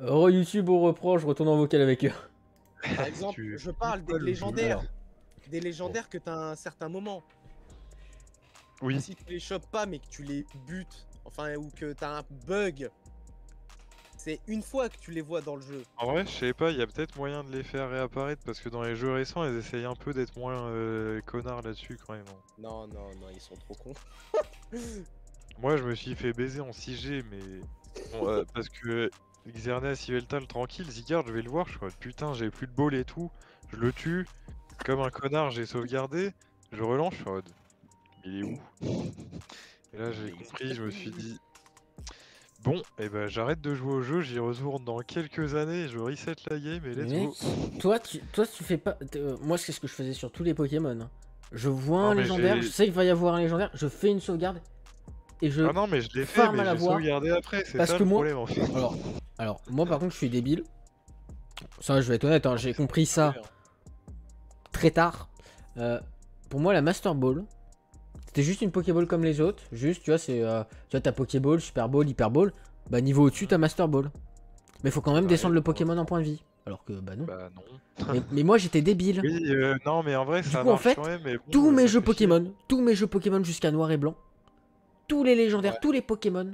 YouTube, on reprend, je retourne en vocal avec eux. Par exemple, Tu- je parle des quoi, le jeu légendaires. Alors. Des légendaires que t'as à un certain moment. Oui. Si tu les chopes pas, mais que tu les butes, enfin, ou que t'as un bug, c'est une fois que tu les vois dans le jeu. En vrai, je sais pas, il y a peut-être moyen de les faire réapparaître parce que dans les jeux récents, ils essayent un peu d'être moins connards là-dessus quand même. Non, non, non, ils sont trop cons. Moi, je me suis fait baiser en 6G, mais bon, parce que Xerneas, Yveltal, tranquille, Zigard, je vais le voir, je crois, putain, j'ai plus de ball et tout, je le tue, comme un connard, j'ai sauvegardé, je relance, je suis en mode, il est où? Et là, j'ai compris, je me suis dit, bon, et ben j'arrête de jouer au jeu, j'y retourne dans quelques années, je reset la game et let's Mec, go. toi, tu fais pas. Moi, c'est ce que je faisais sur tous les Pokémon. Hein. Je vois Non, un mais légendaire, j'ai- je sais qu'il va y avoir un légendaire, je fais une sauvegarde et je Ah non, mais je l'ai fait, farm à mais la j'ai voir. sauvegardé après, c'est Parce ça que le moi. problème en fait. Alors, moi par contre, je suis débile. Ça, je vais être honnête, hein, j'ai compris ça très tard. Pour moi, la Master Ball, c'était juste une Pokéball comme les autres. Juste, tu vois, c'est. Tu vois, t'as Pokéball, Super Ball, Hyper Ball. Bah, niveau au-dessus, t'as Master Ball. Mais faut quand même Ouais, descendre le bon, Pokémon en point de vie. Alors que, bah non. Bah non. Mais moi, j'étais débile. Oui, non, mais en vrai, Du ça coup, en marche fait, quand même, mais bon, tous mes ça jeux fait chier. Pokémon jusqu'à noir et blanc, tous les légendaires, Ouais. tous les Pokémon,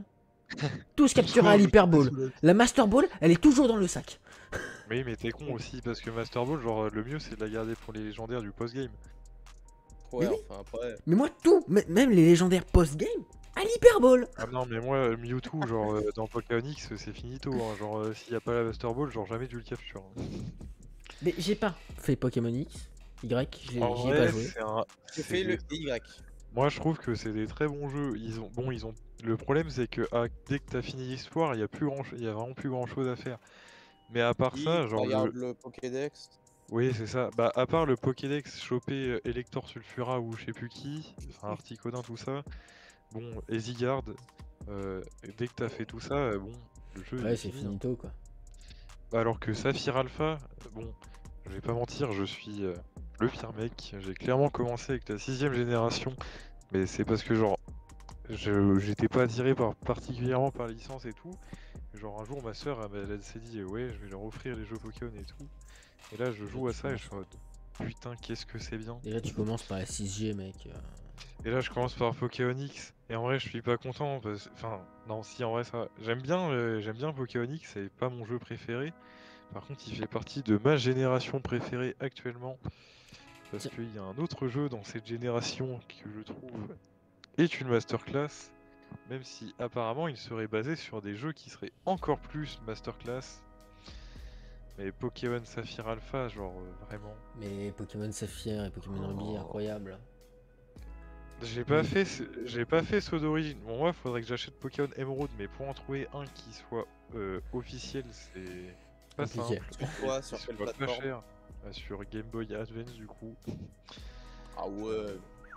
tous Ils capturés sont à l'Hyper ajoutés Ball. sous la- La Master Ball, elle est toujours dans le sac. Oui, mais t'es con aussi, parce que Master Ball, genre, le mieux, c'est de la garder pour les légendaires du post-game. Ouais, Mais oui. enfin, après. Mais moi, tout, même les légendaires post-game, à l'Hyper Ball. Ah non, mais moi, Mewtwo, genre, dans Pokémon X, c'est finito, hein. Genre, s'il y a pas la Master Ball, genre, jamais tu le captures. Hein. Mais j'ai pas fait Pokémon X, Y, j'y ai En pas vrai, joué. c'est un... J'ai c'est fait le des- Y. Moi, je trouve que c'est des très bons jeux. Ils ont... Le problème, c'est que dès que t'as fini l'histoire, il y a vraiment plus grand-chose à faire. Mais à part ça, genre, Regarde le Pokédex. Oui, c'est ça. Bah, à part le Pokédex choper Elector Sulfura ou je sais plus qui, enfin Articodin, tout ça, bon, Ezigard, dès que t'as fait tout ça, bon, le jeu il Ouais, est c'est fini. Hein. finito quoi. Alors que Saphir Alpha, bon, je vais pas mentir, je suis le pire mec. J'ai clairement commencé avec la 6ème génération, mais c'est parce que genre, j'étais pas attiré particulièrement par la licence et tout. Genre un jour ma soeur elle s'est dit ouais je vais leur offrir les jeux Pokémon et tout. Et là je joue à ça et je suis en mode putain qu'est-ce que c'est bien. Déjà, tu commences par la 6G, mec. Et là je commence par Pokémon X et en vrai je suis pas content enfin non si en vrai ça j'aime bien Pokémon X, c'est pas mon jeu préféré. Par contre il fait partie de ma génération préférée actuellement parce Tiens. qu'il y a un autre jeu dans cette génération que je trouve est une masterclass. Même si apparemment il serait basé sur des jeux qui seraient encore plus masterclass. Mais Pokémon Saphir Alpha, genre vraiment. Mais Pokémon Saphir et Pokémon Ruby, Oh. incroyable. J'ai pas fait ceux d'origine. Bon, moi, faudrait que j'achète Pokémon Emerald, mais pour en trouver un qui soit officiel, c'est pas Compliqué. simple. Sur quoi? Et Sur qui quelle soit pas plateforme? cher. Sur Game Boy Advance, du coup. Ah ouais.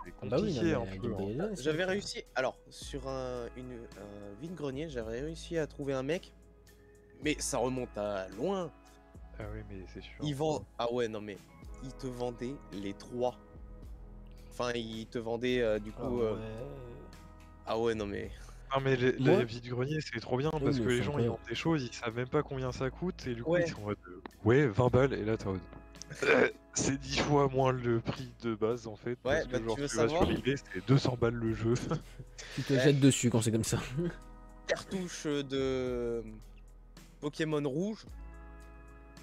C'est Ah bah oui, compliqué non, un mais peu. Game Boy Hein. Advance, J'avais hein. réussi. Alors, sur un vide-grenier, j'avais réussi à trouver un mec. Mais ça remonte à loin. Ah oui, mais c'est sûr. Il vend. Ah ouais, non mais. Il te vendait les 3. Enfin, il te vendait du coup. Ah ouais, non mais. Non mais Moi- les vides-greniers c'est trop bien Oui, parce mais que les c'est gens ils incroyable. vendent des choses, ils savent même pas combien ça coûte et du coup Ouais. ils sont en mode ouais 20 balles et là t'es en mode c'est 10 fois moins le prix de base en fait Ouais, parce que bah, genre tu veux tu vas savoir sur eBay c'est 200 balles le jeu. Tu te Ouais. jettes dessus quand c'est comme ça. Cartouche de Pokémon rouge.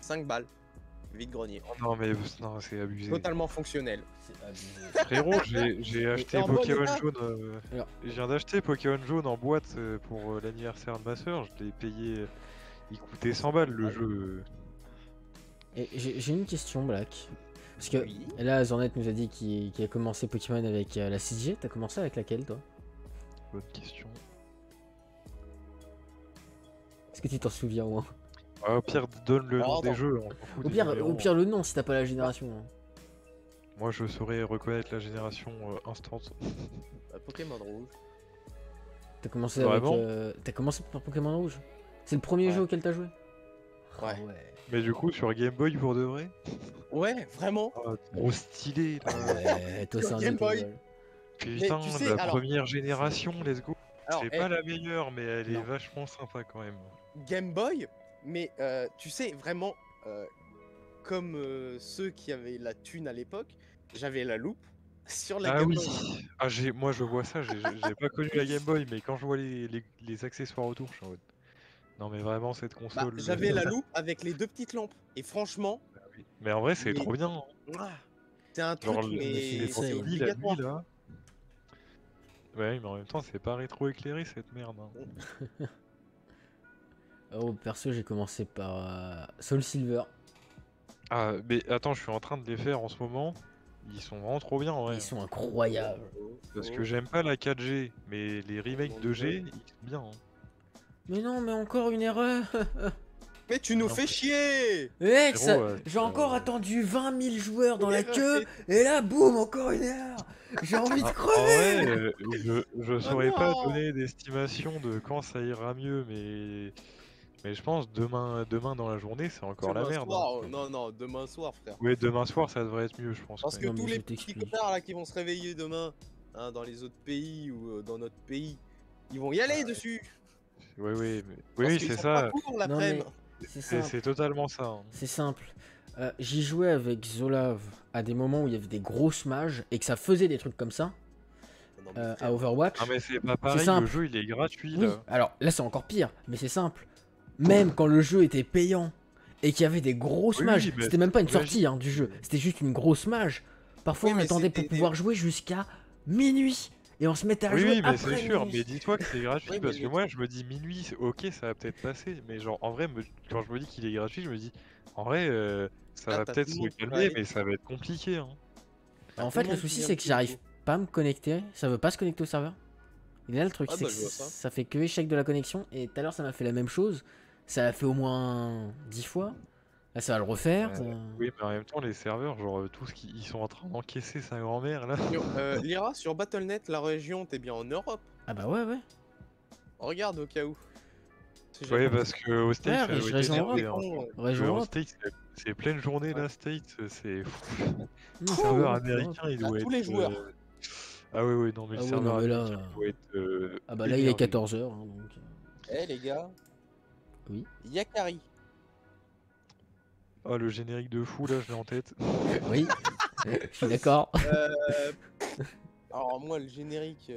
5 balles. Vide-grenier. Oh non mais non c'est abusé. Totalement fonctionnel. C'est abusé. Frérot j'ai acheté en bon Pokémon état. jaune Alors. je viens d'acheter Pokémon jaune en boîte pour l'anniversaire de ma soeur, je l'ai payé il coûtait 100 balles le jeu. Et j'ai une question, Black. Parce que Oui. là, Zornet nous a dit qu'il a commencé Pokémon avec la 6G. T'as commencé avec laquelle, toi? Bonne question. Est-ce que tu t'en souviens au moins? Ah, au pire donne le nom Pardon. des jeux, on s'en fout Au des pire, numéros. au pire, le nom si t'as pas la génération. Hein. Moi, je saurais reconnaître la génération instant. Pokémon rouge. T'as commencé Vraiment avec. T'as commencé par Pokémon Rouge? C'est le premier Ouais. jeu auquel t'as joué? Ouais. Ah ouais. Mais du coup, sur Game Boy pour de vrai Ouais, vraiment. oh, trop stylé là. Ouais, toi, c'est un Game Boy. étoile. Putain, tu sais, la alors- première génération, let's go. Alors, C'est pas la meilleure, mais elle est Non. vachement sympa quand même. Game Boy, Mais tu sais, vraiment, comme ceux qui avaient la thune à l'époque, j'avais la loupe sur la Ah Game oui. Boy. Ah, moi je vois ça, j'ai pas connu la Game Boy, mais quand je vois les accessoires autour, je suis en mode. Non mais vraiment cette Bah, console. j'avais la loupe avec les 2 petites lampes. Et franchement, Oui. Mais en vrai c'est mais trop bien, hein. mouah, c'est un Genre truc, Mais c'est mais les ça, c'est sorties la nuit obligatoire. là. Ouais mais en même temps c'est pas rétro éclairé cette merde, hein. Oh, perso, j'ai commencé par Soul Silver. Ah mais attends, je suis en train de les faire en ce moment. Ils sont vraiment trop bien en vrai, Ils hein. sont incroyables. Parce que j'aime pas la 4G, mais les remakes de G, ils sont bien, hein. Mais non, mais encore une erreur. Mais tu nous Non, fais chier! Mec, Frérot, j'ai encore attendu 20 000 joueurs dans la L'erreur queue, et là, boum, encore une erreur. J'ai envie de En crever. vrai, je Oh saurais pas non! donner d'estimation de quand ça ira mieux, mais je pense demain dans la journée, c'est encore la Demain merde, hein. soir, non, non, demain soir, frère. Ouais, demain soir, ça devrait être mieux, je pense, Parce quand que même. Non, tous mais les je petits t'explique. connards là qui vont se réveiller demain, hein, dans les autres pays ou dans notre pays, ils vont y aller dessus. Ouais, ouais, Parce oui, qu'ils c'est sont pas ça. courts Non, l'après-midi. mais c'est simple. C'est totalement ça, hein. C'est simple. J'y jouais avec Zolav à des moments où il y avait des grosses mages et que ça faisait des trucs comme ça Non, mais à frère, Overwatch. Non, mais c'est pas pareil, le simple. jeu il est gratuit Oui, là. alors là c'est encore pire, mais c'est simple. Même quand le jeu était payant et qu'il y avait des grosses Oui, mages, oui, mais c'était même pas une j'imagine. sortie hein, du jeu, c'était juste une grosse mage. Parfois Oui, on mais attendait pour c'était pouvoir jouer jusqu'à minuit et on se mettait à Oui, jouer oui, mais c'est après sûr, minuit. mais dis-toi que c'est gratuit Oui, mais parce que le moi je me dis minuit, ok, ça va peut-être passer, mais genre en vrai, quand je me dis qu'il est gratuit, je me dis en vrai, ça là, va t'as peut-être tout le se monde qui va calmer, aller. mais ça va être compliqué, hein. En Tout le fait le monde qui souci vient c'est que dessus, j'arrive du coup. pas à me connecter, ça veut pas se connecter au serveur. Et là le truc Ah c'est bah, que je vois ça. ça fait que échec de la connexion et tout à l'heure ça m'a fait la même chose. Ça l'a fait au moins 10 fois. Là ça va le refaire. Oui, mais en même temps, les serveurs, genre tout ce qu'ils sont en train d'encaisser sa grand-mère là. Lyra, sur Battle.net, la région, t'es bien en Europe. Ah bah ouais. Regarde au cas où. Si Ouais, jamais. parce que au States, ça Ouais, doit être région énervé, Europe. hein. Région En Europe. States, c'est pleine journée Ouais. là, States, c'est fou. Non, Le c'est serveur Europe, américain, il À doit tous être. les joueurs. Ah ouais, non, mais Ah le ouais, serveur non, mais là, américain, il doit être. Ah bah là il est énervé. 14h hein, donc. Eh les gars, Oui. Yakari. Oh, le générique de fou là, je l'ai en tête. Oui. Je suis d'accord. Alors moi, le générique,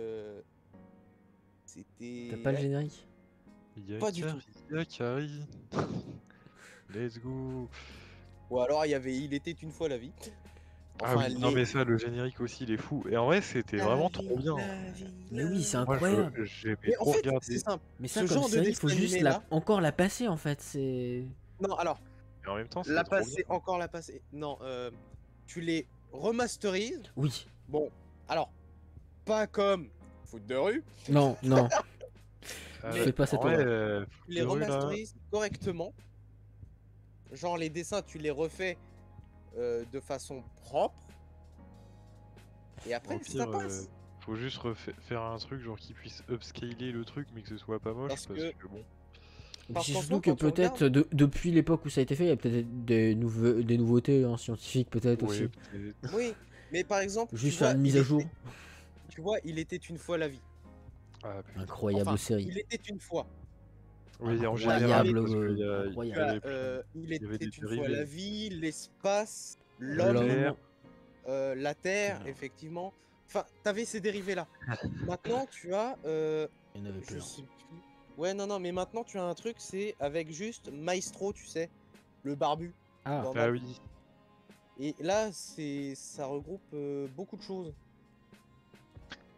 c'était... T'as pas le générique? Pas du tout. Yakari. Let's go. Ou alors, il était une fois la vie. Ah oui, non mais ça, le générique aussi, il est fou. Et en vrai, c'était vraiment trop bien. Mais oui, c'est Moi, incroyable. j'aimais Mais en trop fait, regarder. c'est simple. Mais ça, Ce comme genre de série, il faut dessin juste animé, là- encore la passer en fait. C'est. Non, alors, Et en même temps, c'est la trop passer, bien. encore la passer. Non, tu les remasterises. Oui. Bon, alors, pas comme foot de rue. Non, non. Ah Fais ouais, pas cette en vrai, horreur. Tu les de rue, là, remasterises correctement. Genre, les dessins, tu les refais de façon propre. Et après, au ça pire, passe. faut juste faire un truc genre qui puisse upscaler le truc, mais que ce soit pas moche, Parce parce que- que bon. Et Parce puis qu'en surtout soi, que quand tu peut-être depuis l'époque où ça a été fait, il y a peut-être des nouveautés hein, scientifiques peut-être Ouais, aussi. peut-être. Oui, mais par exemple, Juste tu faire vois, une mise à jour. Tu vois, il était une fois la vie. Ah, putain. Incroyable Enfin, série. il était une fois. Oui, en Incroyable, général, parce qu'il y incroyable. Tu y as, avait plein- il y avait était des une fois dérivés. la vie, l'espace, La l'homme, Terre. la Terre, Terre. effectivement. Enfin, t'avais ces dérivés-là. Maintenant, tu as... Il y en avait je plein. sais plus. Ouais, non, mais maintenant, tu as un truc, c'est avec juste Maestro, tu sais, le barbu. Ah, dans Ah Mac. oui. Et là, ça regroupe beaucoup de choses.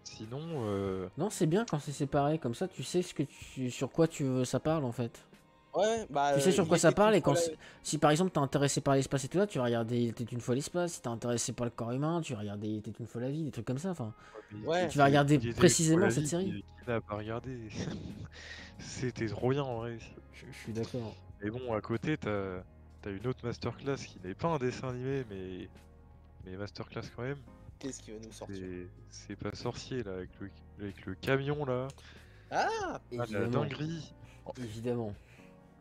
Sinon, non, c'est bien quand c'est séparé, comme ça tu sais sur quoi tu veux ça parle en fait. Ouais, bah... Tu sais sur il quoi ça était parle une et fois quand la- si par exemple t'es intéressé par l'espace et tout là, tu vas regarder Il était une fois l'espace, si t'es intéressé par le corps humain, tu vas regarder Il était une fois la vie, des trucs comme ça, enfin. Ouais. Tu vas regarder il était précisément pour la cette vie, série. Qui n'a pas regardé? C'était trop bien en vrai. Je suis d'accord. Mais bon, à côté, t'as une autre masterclass qui n'est pas un dessin animé, mais masterclass quand même. Qu'est-ce qui va nous sortir? C'est pas sorcier là, avec le camion là. Ah! Ah, la Évidemment. dinguerie. Évidemment.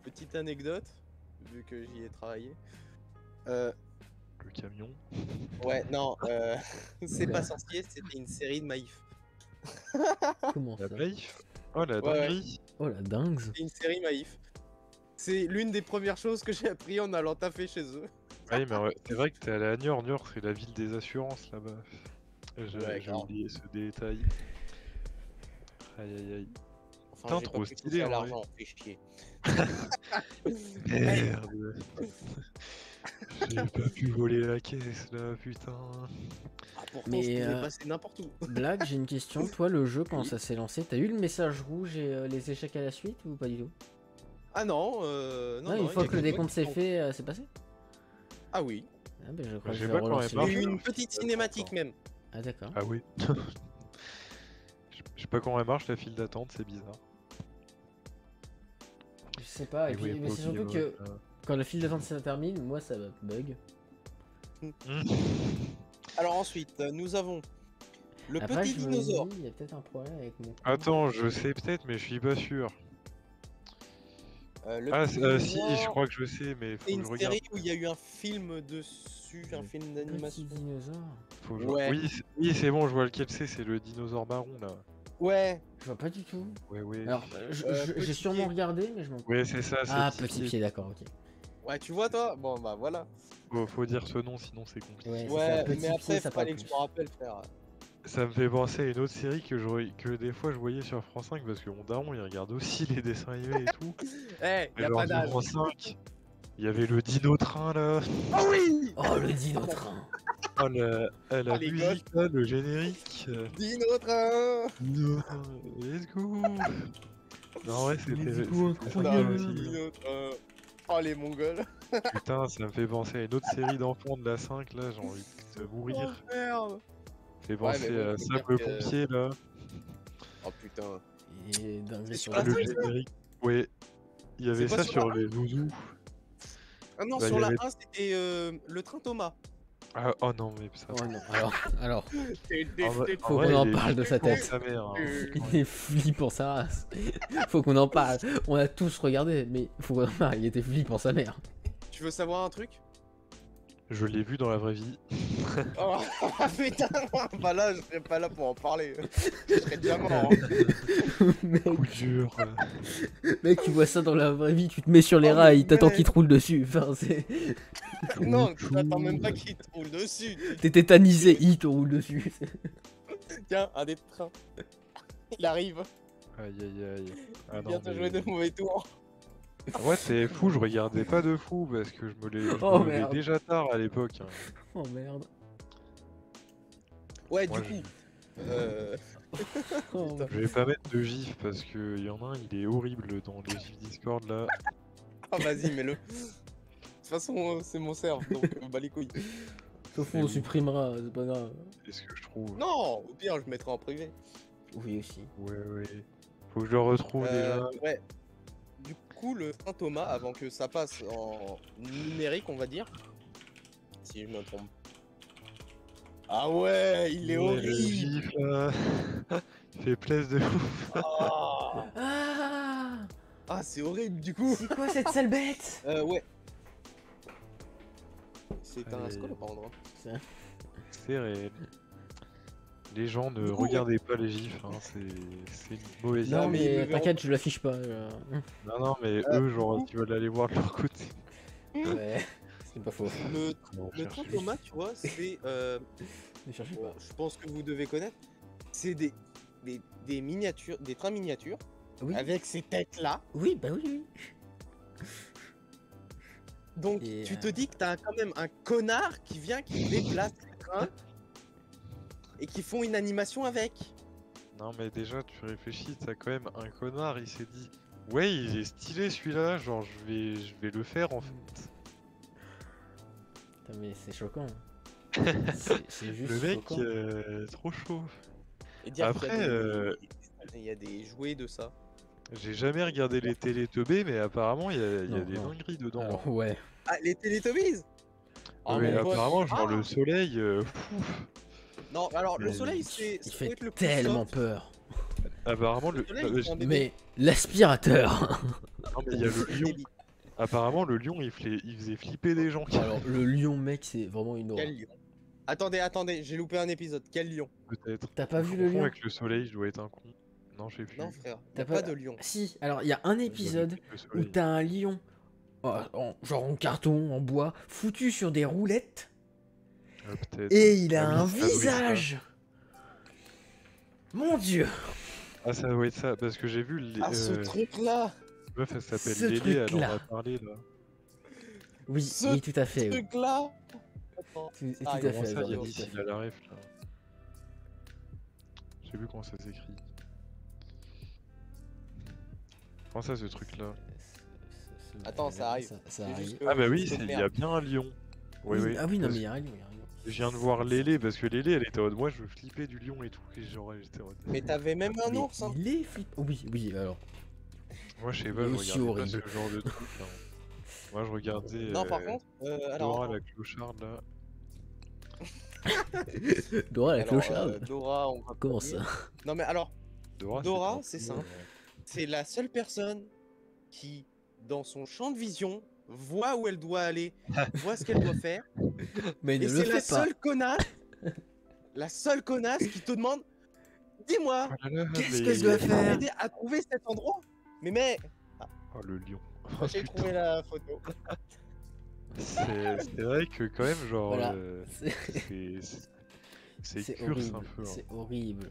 Petite anecdote, vu que j'y ai travaillé. Le camion. Ouais, non, c'est pas sorcier, c'était une série de Maïf. Comment La ça? Maïf. Oh la Ouais, ouais. dinguerie. Oh la dingue. C'était une série Maïf. C'est l'une des premières choses que j'ai appris en allant taffer chez eux. Oui, mais ouais, c'est vrai que t'es allé à Niort. Niort, c'est la ville des assurances là-bas. J'ai grave. oublié ce détail. Aïe aïe aïe. Enfin, Putain, j'ai trop pas pu stylé, toucher à en l'argent, fait chier. Merde. J'ai pas pu voler la caisse là, putain. Ah, pourtant, Mais, je pouvais passer n'importe où. Black, j'ai une question. Toi, le jeu, quand Oui. ça s'est lancé, t'as eu le message rouge et les échecs à la suite ou pas du tout? Ah non, non, Une il fois y a que le que moi décompte qui s'est sont- fait, c'est passé? Ah oui, Ah, ben, je crois que J'ai je vais pas quand relancer même le il y a jeu. eu marché. une petite cinématique même. Ah, d'accord. Ah oui. Je sais pas comment elle marche la file d'attente, c'est bizarre. Je sais pas, et Et puis oui, mais c'est surtout Pokémon, que quand la file d'attente se termine, moi ça bug. Alors ensuite, nous avons le Après, petit je me dinosaure. dis, il y a peut-être un problème avec mon. Attends, je sais peut-être, mais je suis pas sûr. Le Ah, petit si, je dinosaure, crois que je sais, mais faut c'est que une je regarde. série où il y a eu un film dessus, un film d'animation. Petit dinosaure. Faut que je- Ouais. Oui, c'est bon, je vois lequel c'est le dinosaure baron là. Ouais, Je vois pas du tout. Ouais. Alors, j'ai Petit sûrement pied. regardé, mais je m'en. Ouais, c'est ça, c'est Ah, petit pied, d'accord, ok. ouais, tu vois toi? Bon bah voilà. Faut dire ce nom, sinon c'est compliqué. Ouais, c'est Ouais, ça, petit mais après, pied, ça parle fallait que je plus. me rappelle, frère. Ça me fait penser à une autre série que des fois je voyais sur France 5 parce que mon daron il regarde aussi les dessins animés et tout. Eh, y a Alors pas d'âge. sur France 5, il y avait le Dino Train là. Ah oui! Oh, le dino train. Oh la les musique là, le générique. Dino train! Dino Train, let's go. Non ouais, c'était Let's go, c'était sympa incroyable. aussi. Dino train. Oh les mongols. Putain, ça me fait penser à une autre série d'enfants de la 5 là, j'ai envie de Oh mourir. merde. Ça fait Ouais, penser mais bon, à faut Sam dire le que- pompier là. Oh putain. Et dingue C'est sur sur la la Le 5 ça? générique. Ouais, il y avait pas ça sur sur la les zouzous. Ah non, Bah, sur y la avait- 1, c'était le train Thomas. Ah, oh non, mais ça. Oh non, alors, En Faut vrai, qu'on en il est parle de sa flippant, tête. sa mère, hein. il est flippant sa race. Faut qu'on en parle. On a tous regardé, mais faut qu'on en parle. Il était flippant sa mère. Tu veux savoir un truc? Je l'ai vu dans la vraie vie. Oh putain. Bah là, je serais pas là pour en parler. Je serais déjà mort. Hein. mec, Coup dur. mec, tu vois ça dans la vraie vie, tu te mets sur les Oh, rails, mais t'attends mec. qu'il te roule dessus. Enfin, c'est. Non, tu t'attends même pas qu'il te roule dessus. T'es tétanisé, il te roule dessus. Tiens, un des trains. Il arrive. Aïe aïe aïe. Ah Il vient non, te mais... jouer de mauvais tours. Ouais, c'est fou, je regardais pas de fou parce que je Oh, me levais merde. déjà tard à l'époque. Hein. Oh merde. Ouais, Moi, du coup. Oh, Je vais pas mettre de gif parce que y en a un, il est horrible dans les gifs Discord là. Ah, vas-y, mets-le. De toute façon, c'est mon serve, donc bah les couilles. Sauf on supprimera, c'est pas grave. C'est ce que je trouve. Non, au pire, je mettrai en privé. Oui aussi. Ouais. Faut que je le retrouve déjà. Ouais. Du coup, le train Thomas, avant que ça passe en numérique, on va dire. Si je me trompe. Ah ouais, il est Ouais, le horrible. gif là. Il fait plaisir de ouf. Ah, Ah, Ah, c'est horrible du coup. c'est quoi cette sale bête? Ouais. C'est un Allez. scolopendre. C'est réel. Les gens ne Du coup, regardez pas les gifs, hein, c'est une mauvaise Non Non, mais idée. ils me mais verront. t'inquiète, je l'affiche pas. Non, mais eux, genre, tu vas aller voir de leur côté. Ouais, c'est pas faux. Le Bon, train chercher. Thomas, tu vois, c'est. Ne cherchez Bon, pas. je pense que vous devez connaître. C'est des miniatures, des trains miniatures Oui, avec ces têtes là. oui, bah oui. Donc Et, tu te dis que t'as quand même un connard qui vient, qui déplace les trains et qui font une animation avec. Non, mais déjà, tu réfléchis, t'as quand même un connard, il s'est dit ouais, il est stylé celui-là, genre, je vais le faire en fait. Putain, mais c'est choquant. C'est juste Le mec, choquant. trop chaud. Et dire Après, qu'il y a il y a des jouets de ça. J'ai jamais regardé les Télétobbés, mais apparemment, il y a Non, des non. dingueries dedans. Alors, ouais. Ah, les Teletubbies. Ah, Ouais, mon pote. apparemment, genre Ah le soleil, Non, alors le Mais soleil, c'est Il ça fait doit être le plus tellement soft. peur. apparemment, le... soleil, ils font des Mais l'aspirateur. non, mais il y a le lion. Apparemment, le lion, il faisait flipper des gens. Alors, le lion, mec, c'est vraiment une horreur. Quel lion? Attendez, j'ai loupé un épisode. Quel lion? Peut-être. T'as pas vu Je le confonds lion? avec le soleil, je dois être un con. Non, je sais plus. Non, frère, y T'as a pas de lion. Si, alors il y a un épisode Le où soleil. t'as un lion genre en carton, en bois, foutu sur des roulettes. Ah, peut-être. Et il a Ah oui, un ça doit être ça. visage. Mon dieu. Ah, ça doit être ça, parce que j'ai vu Ah, ce truc-là. cette meuf, elle s'appelle Ce Lélé, elle en truc-là. a parlé là. Oui, Ce oui, tout à fait. Oui. Truc-là. Attends. Tout Ah, à Comment fait, ça, Jordan, Yanis, tout à il fait. a la ref là. Je sais plus comment ça s'écrit. Comment ça, ce truc là? Attends, ça arrive. Ça C'est arrive. juste que Ah bah oui, c'est de il y a merde. bien un lion. Oui, Oui, oui. ah oui, non, parce mais il y que a rien, il y a rien. je viens de voir Lélé, parce que Lélé, elle était en mode, moi je flippais du lion et tout, et genre, j'étais en mode... Mais t'avais même un Mais ours, hein. il est flippant. Oui, oui, alors. Moi je sais Il pas, est je aussi regardais pas horrible. ce genre de truc. Hein. Moi je regardais Non, par contre, alors, Dora attends. la clocharde là. Dora la Alors, clocharde. Dora, on va Comment pas dire. ça? Non, mais alors, Dora, Dora, c'était c'est un peu, simple. C'est la seule personne qui, dans son champ de vision, voit où elle doit aller, voit ce qu'elle doit faire. Mais il Et ne le c'est la fait pas. seule connasse qui te demande, dis-moi, Oh là là, Qu'est-ce mais- que je dois tu peux faire? m'aider à trouver cet endroit? Mais, Oh le lion. moi, j'ai Putain. trouvé la photo. C'est vrai que quand même, genre, Voilà. c'est C'est curse horrible. un peu. Hein. C'est horrible.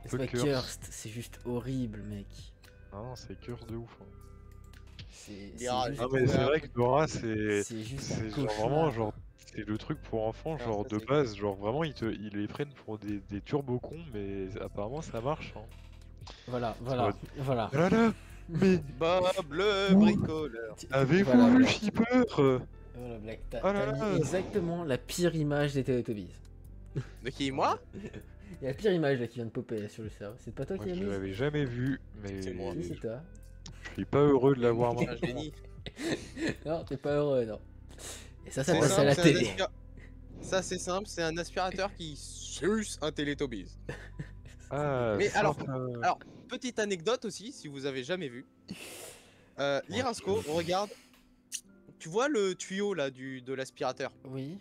C'est Peu pas curse. cursed, c'est juste horrible, mec. Non, c'est curse de ouf. Hein. C'est Ah, juste, Non mais c'est vrai que Dora, c'est juste un c'est genre cauchemar. vraiment genre c'est le truc pour enfants Ah, genre ça, de c'est base genre vraiment ils les prennent pour des turbo cons mais apparemment ça marche hein. Voilà, Ça voilà, va être- voilà. Oh là là mais Bob le Ouh. bricoleur. avez-vous Voilà, vu voilà. Shipper Voilà, Black, t'as Oh là t'as là. mis exactement la pire image des Teletubbies. De qui, moi? Il y a la pire image là qui vient de popper sur le serveur. C'est pas toi Moi qui l'as je mise? l'avais jamais vu mais C'est moi. Si, c'est toi. je suis pas heureux de l'avoir C'est un maintenant. génie. Non, t'es pas heureux, non. Et ça C'est passe à la simple, c'est un télé. Ça, c'est simple, c'est un aspirateur qui suce un Teletubbies. Ah Mais ça, alors, ça- petite anecdote aussi, si vous avez jamais vu. Lirasco, regarde. Tu vois le tuyau là de l'aspirateur? Oui.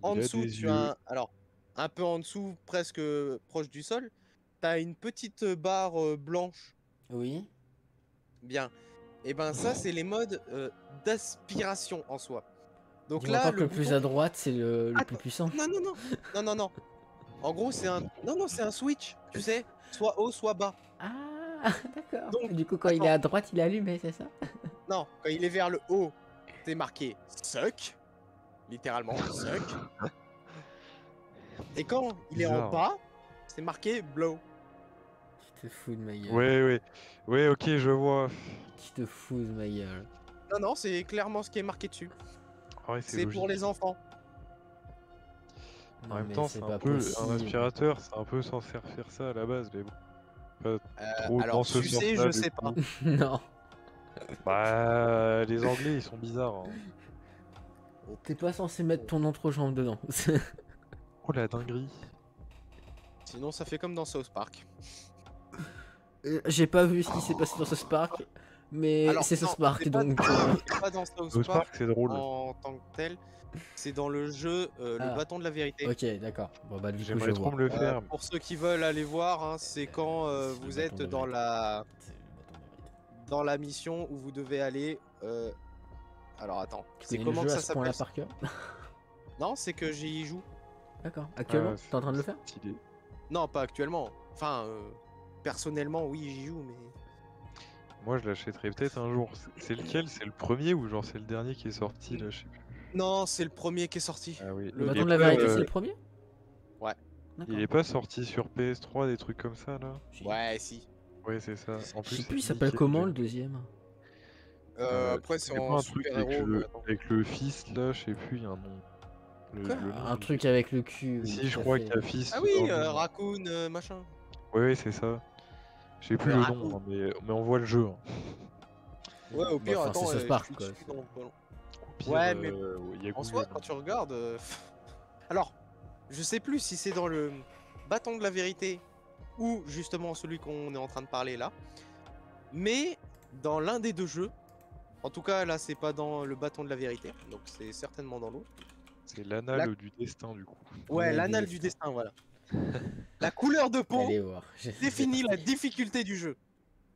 En il a dessous, des tu yeux. as alors un peu en dessous, presque proche du sol, t'as une petite barre blanche. Oui. Bien. Et ben ça, c'est les modes d'aspiration en soi. Donc Dis-moi là, pas que le le plus bouton... à droite c'est le plus Attends. puissant. Non, non, non, non, non, non. En gros, c'est un... Non, non, c'est un switch, tu sais, soit haut, soit bas. Ah, d'accord. Donc, Et du coup, quand il est à droite, il est allumé, c'est ça? Non, quand il est vers le haut, c'est marqué suck, littéralement suck. Et quand il est en Bizarre. bas, c'est marqué blow. Tu te fous de ma gueule. Ouais ok je vois. Tu te fous de ma gueule. Non, non, c'est clairement ce qui est marqué dessus. Ah ouais, C'est pour logique. les enfants. En Non, même mais temps, c'est c'est pas un peu possible. un aspirateur, c'est un peu censé faire ça à la base, mais bon. Pas trop dans Alors, ce sucer, sens-là, je du sais coup. pas. Non. Bah, les Anglais, ils sont bizarres. Hein. T'es pas censé mettre ton entrejambe dedans. Oh la dinguerie. Sinon, ça fait comme dans South Park. J'ai pas vu ce qui s'est passé dans ce Spark, mais Alors, c'est ce non, Spark c'est pas- donc. C'est pas dans South South Park Park, c'est drôle. en tant que tel. C'est dans le jeu Le Ah. bâton de la vérité. Ok, d'accord. Bon bah du coup je J'aimerais trop vois. me le faire. Pour ceux qui veulent aller voir, hein, c'est quand C'est vous le êtes bâton de dans la C'est le bâton de vérité. dans la mission où vous devez aller. Alors attends, Tu c'est connais comment le que jeu ça à ce point-là s'appelle? par cœur? Non, c'est que j'y joue. D'accord. Actuellement, Ah, t'es en train de le faire? Stylé. Non, pas actuellement. Enfin, personnellement, oui, j'y joue, mais Moi, je l'achèterai peut-être un jour. C'est lequel? C'est le premier ou genre c'est le dernier qui est sorti là? Je sais plus. non, c'est le premier qui est sorti. Ah oui. Le Le Il bâton est de la pas, vérité, c'est le premier? Ouais. D'accord. Il est pas sorti sur PS3, des trucs comme ça là? Si. Ouais, si. Ouais, c'est ça. En Je plus, sais c'est plus, il Nick s'appelle Cage. comment le deuxième? Après, c'est pas en un truc avec super-héros. le, avec le fist là, je sais plus, il y a un nom. Quoi Le nom Un du- truc avec le cul. oui, Si, tout je à crois fait. qu'il y a fist. Ah oui, dans le nom. Raccoon, machin. Ouais, c'est ça. Je sais plus Le le Raccoon. nom, hein, mais on voit le jeu. Hein. Ouais, au pire, enfin, attends, c'est South je Park, suis quoi. dessus dans le ballon. Au pire, Ouais, mais il y a En soi, Google, quand hein. tu regardes. Alors, je sais plus si c'est dans le bâton de la vérité ou justement celui qu'on est en train de parler là. Mais dans l'un des deux jeux, en tout cas là, c'est pas dans le bâton de la vérité, donc c'est certainement dans l'autre. C'est l'anal du destin du coup. Ouais, L'anal l'anal du du destin, voilà. La couleur de peau Allez voir. définit la difficulté du jeu.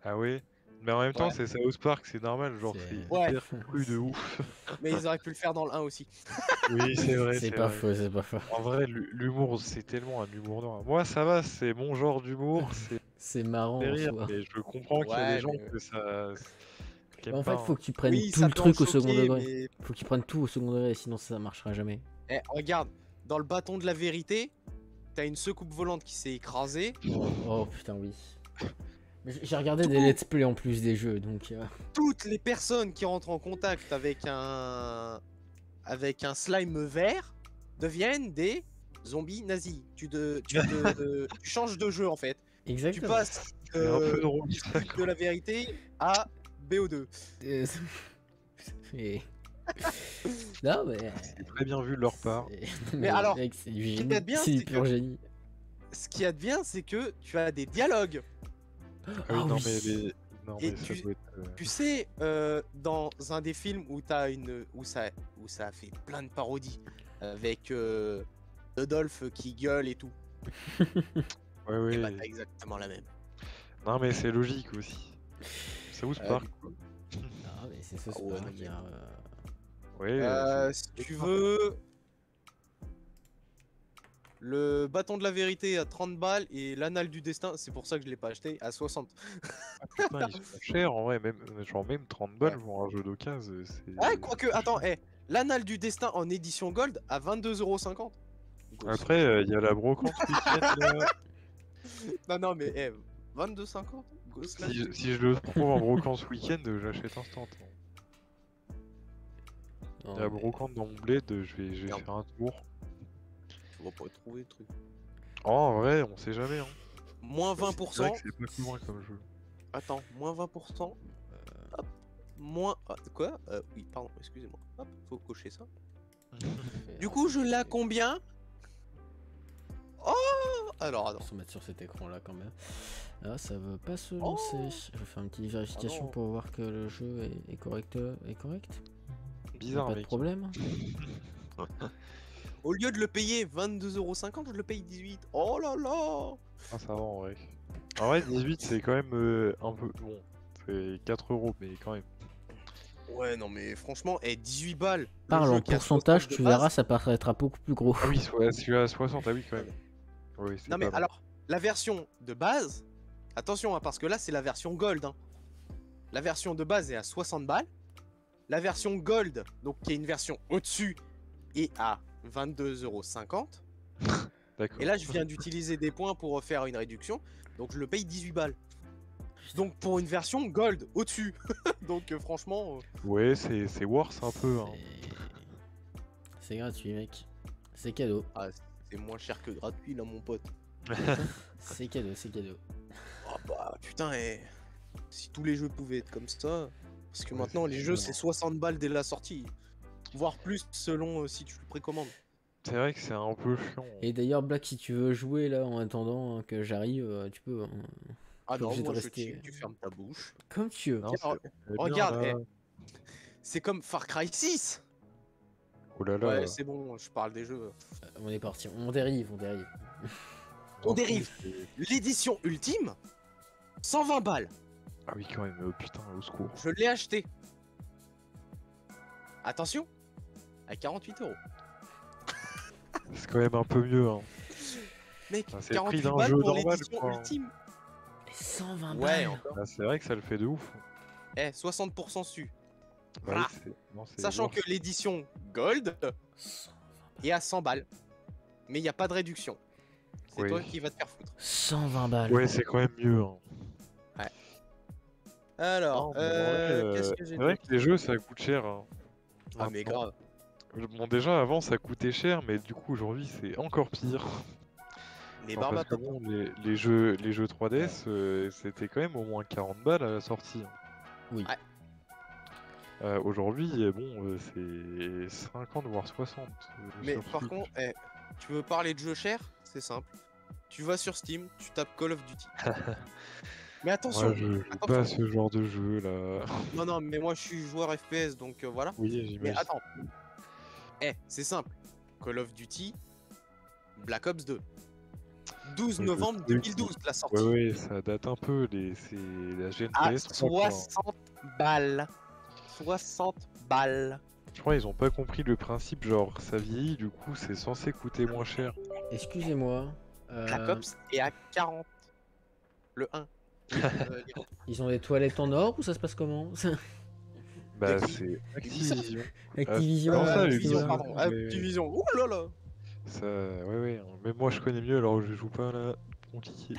Ah ouais? Mais en même temps, Ouais. c'est South Park, c'est normal, genre C'est- c'est Ouais. hyper cru de ouf. Mais ils auraient pu le faire dans le 1 aussi. Oui, c'est vrai, C'est c'est pas vrai. faux, c'est pas faux. En vrai, l'humour, c'est tellement un humour noir. Moi, ça va, c'est mon genre d'humour, c'est C'est marrant fait en rire, soi. mais je comprends qu'il y a des Ouais, gens mais... que ça... qui aiment En pas, fait, faut hein. que tu prennes Oui, tout ça le peut en truc au second choquer, degré. mais... Faut que tu prennes tout au second degré, sinon ça marchera jamais. Eh, regarde, dans le bâton de la vérité, t'as une secoupe volante qui s'est écrasée. Oh putain, oui. J'ai regardé Tout. des let's play en plus des jeux, donc... Toutes les personnes qui rentrent en contact avec un slime vert deviennent des zombies nazis. Tu changes de jeu en fait. Tu Exactement. passes C'est un peu drôle, du ça, flic de la vérité à BO2. Euh, Et- non, mais... c'est très bien vu de leur part. Mais alors, mec, c'est du qui génie. t'aide bien, C'est du c'est pur que- génie. Ce qui est bien, c'est que tu as des dialogues. Ah oui, Ah non, oui. mais les... Non, Et mais ça tu- doit être... Tu sais, dans un des films où ça a fait plein de parodies avec Rodolphe qui gueule et tout. Ouais, Et ouais. bah t'as exactement la même. Non, mais c'est logique aussi. South Ouais, Park, du quoi. Ah, mais c'est ça, Ah c'est ouais, pas non, dire, Ouais, Si tu veux, le bâton de la vérité à 30 balles et l'anal du destin, c'est pour ça que je l'ai pas acheté, à 60. putain, ils sont chers en vrai, même, genre même 30 balles Ouais. pour un jeu d'occasion, c'est... Ah, quoique, attends, l'anal du destin en édition gold à 22,50 €. Après, il y a la brocante week-end, là. Non, non, mais 22,50 gosse là. Si je le trouve en brocante ce week-end, j'achète instant. Il y a la mais- brocante dans mon bled, je vais Merde. faire un tour. Tu vas pas trouver le truc. Oh, en vrai, on sait jamais, hein. Moins C'est vrai 20%. que c'est pas plus loin comme jeu. Attends, moins 20%. Hop. Moins. Quoi Oui, pardon, excusez-moi. Hop, faut cocher ça. Du coup, je l'ai à combien? Oh alors, attends. Se mettre sur cet écran là quand même. Ah, ça veut pas se Oh. lancer. Je vais faire une petite vérification non. pour voir que le jeu est correct. Est correct. Bizarre, Pas de mec. problème. Au lieu de le payer 22,50 €, je le paye 18. Oh là là. Ah, ça va en vrai. En vrai, 18, c'est quand même un peu. Bon, c'est 4 €, mais quand même. Ouais, non, mais franchement, 18 balles. le Parle jeu en qui a pourcentage, 60 de tu base. verras, ça paraîtra beaucoup plus gros. Ah oui, celui-là à 60, ah oui, quand même. Oui, c'est Non, mais pas mal. alors, la version de base. Attention, hein, parce que là, c'est la version gold. Hein. La version de base est à 60 balles. La version gold, donc qui est une version au-dessus, est à 22,50 €. D'accord. Et là, je viens d'utiliser des points pour faire une réduction. Donc, je le paye 18 balles. Donc, pour une version gold au-dessus. Donc, franchement. Ouais, c'est worth un peu, hein. C'est gratuit, mec. C'est cadeau. C'est moins cher que gratuit, là, mon pote. C'est cadeau, c'est cadeau. Oh bah, putain, si tous les jeux pouvaient être comme ça. Parce que Ouais, maintenant, c'est les sûr. jeux, c'est 60 balles dès la sortie. Voire plus selon si tu le précommandes. C'est vrai que c'est un peu chiant. Et d'ailleurs, Black, si tu veux jouer là en attendant que j'arrive, tu peux. Hein. Ah T'es non, obligé de moi je rester- chill, tu fermes ta bouche. Comme tu veux. Non, Tiens, c'est bien, regarde, là. c'est comme Far Cry 6. Oh là là. Ouais, c'est bon, je parle des jeux. On est parti. On dérive, on dérive. On dérive. L'édition ultime, 120 balles. Ah oui, quand même, putain, au secours. Je l'ai acheté. Attention, à 48 €. C'est quand même un peu mieux, hein. Mec, Ah, c'est le prix 48 d'un balles jeu pour normal, l'édition quoi. ultime. Les 120 Ouais, balles. encore. Ah, c'est vrai que ça le fait de ouf. 60% su. Bah Ah. oui, non, c'est Sachant worth. que l'édition Gold 120 est à 100 balles. Mais il n'y a pas de réduction. C'est Oui. toi qui vas te faire foutre. 120 balles. Ouais, c'est quand même mieux, hein. Alors, Non, mais en vrai, qu'est-ce que j'ai c'est vrai d'autre que les jeux ça coûte cher, hein. Ah, mais Maintenant. grave. Bon, déjà avant ça coûtait cher, mais du coup aujourd'hui c'est encore pire. Les Genre, parce que barbatos. bon, les jeux 3DS c'était quand même au moins 40 balles à la sortie. Oui. Ouais. Aujourd'hui, bon, c'est 50 voire 60. Mais sur par Switch. contre, tu veux parler de jeux chers? C'est simple. Tu vas sur Steam, tu tapes Call of Duty. Mais attention, Moi je joue attention. pas à ce genre de jeu là. Non, non, mais moi je suis joueur FPS, donc voilà. Oui, Mais j'imagine. attends. C'est simple. Call of Duty, Black Ops 2. 12 Ouais, novembre oui, 2012, la sortie. Ouais, ça date un peu, c'est la À GNPS 3, quoi. 60 balles. 60 balles. Je crois qu'ils ont pas compris le principe, genre ça vieillit, du coup c'est censé coûter moins cher. Excusez-moi. Black Ops est à 40. Le 1. Oui, Ils ont des toilettes en or ou ça se passe comment? Bah qui c'est Ubisoft Activision. Activision, comment ça, Activision, Ubisoft pardon. Activision. Ouh là là. Ça, ouais, même moi je connais mieux alors je joue pas là. Compliqué.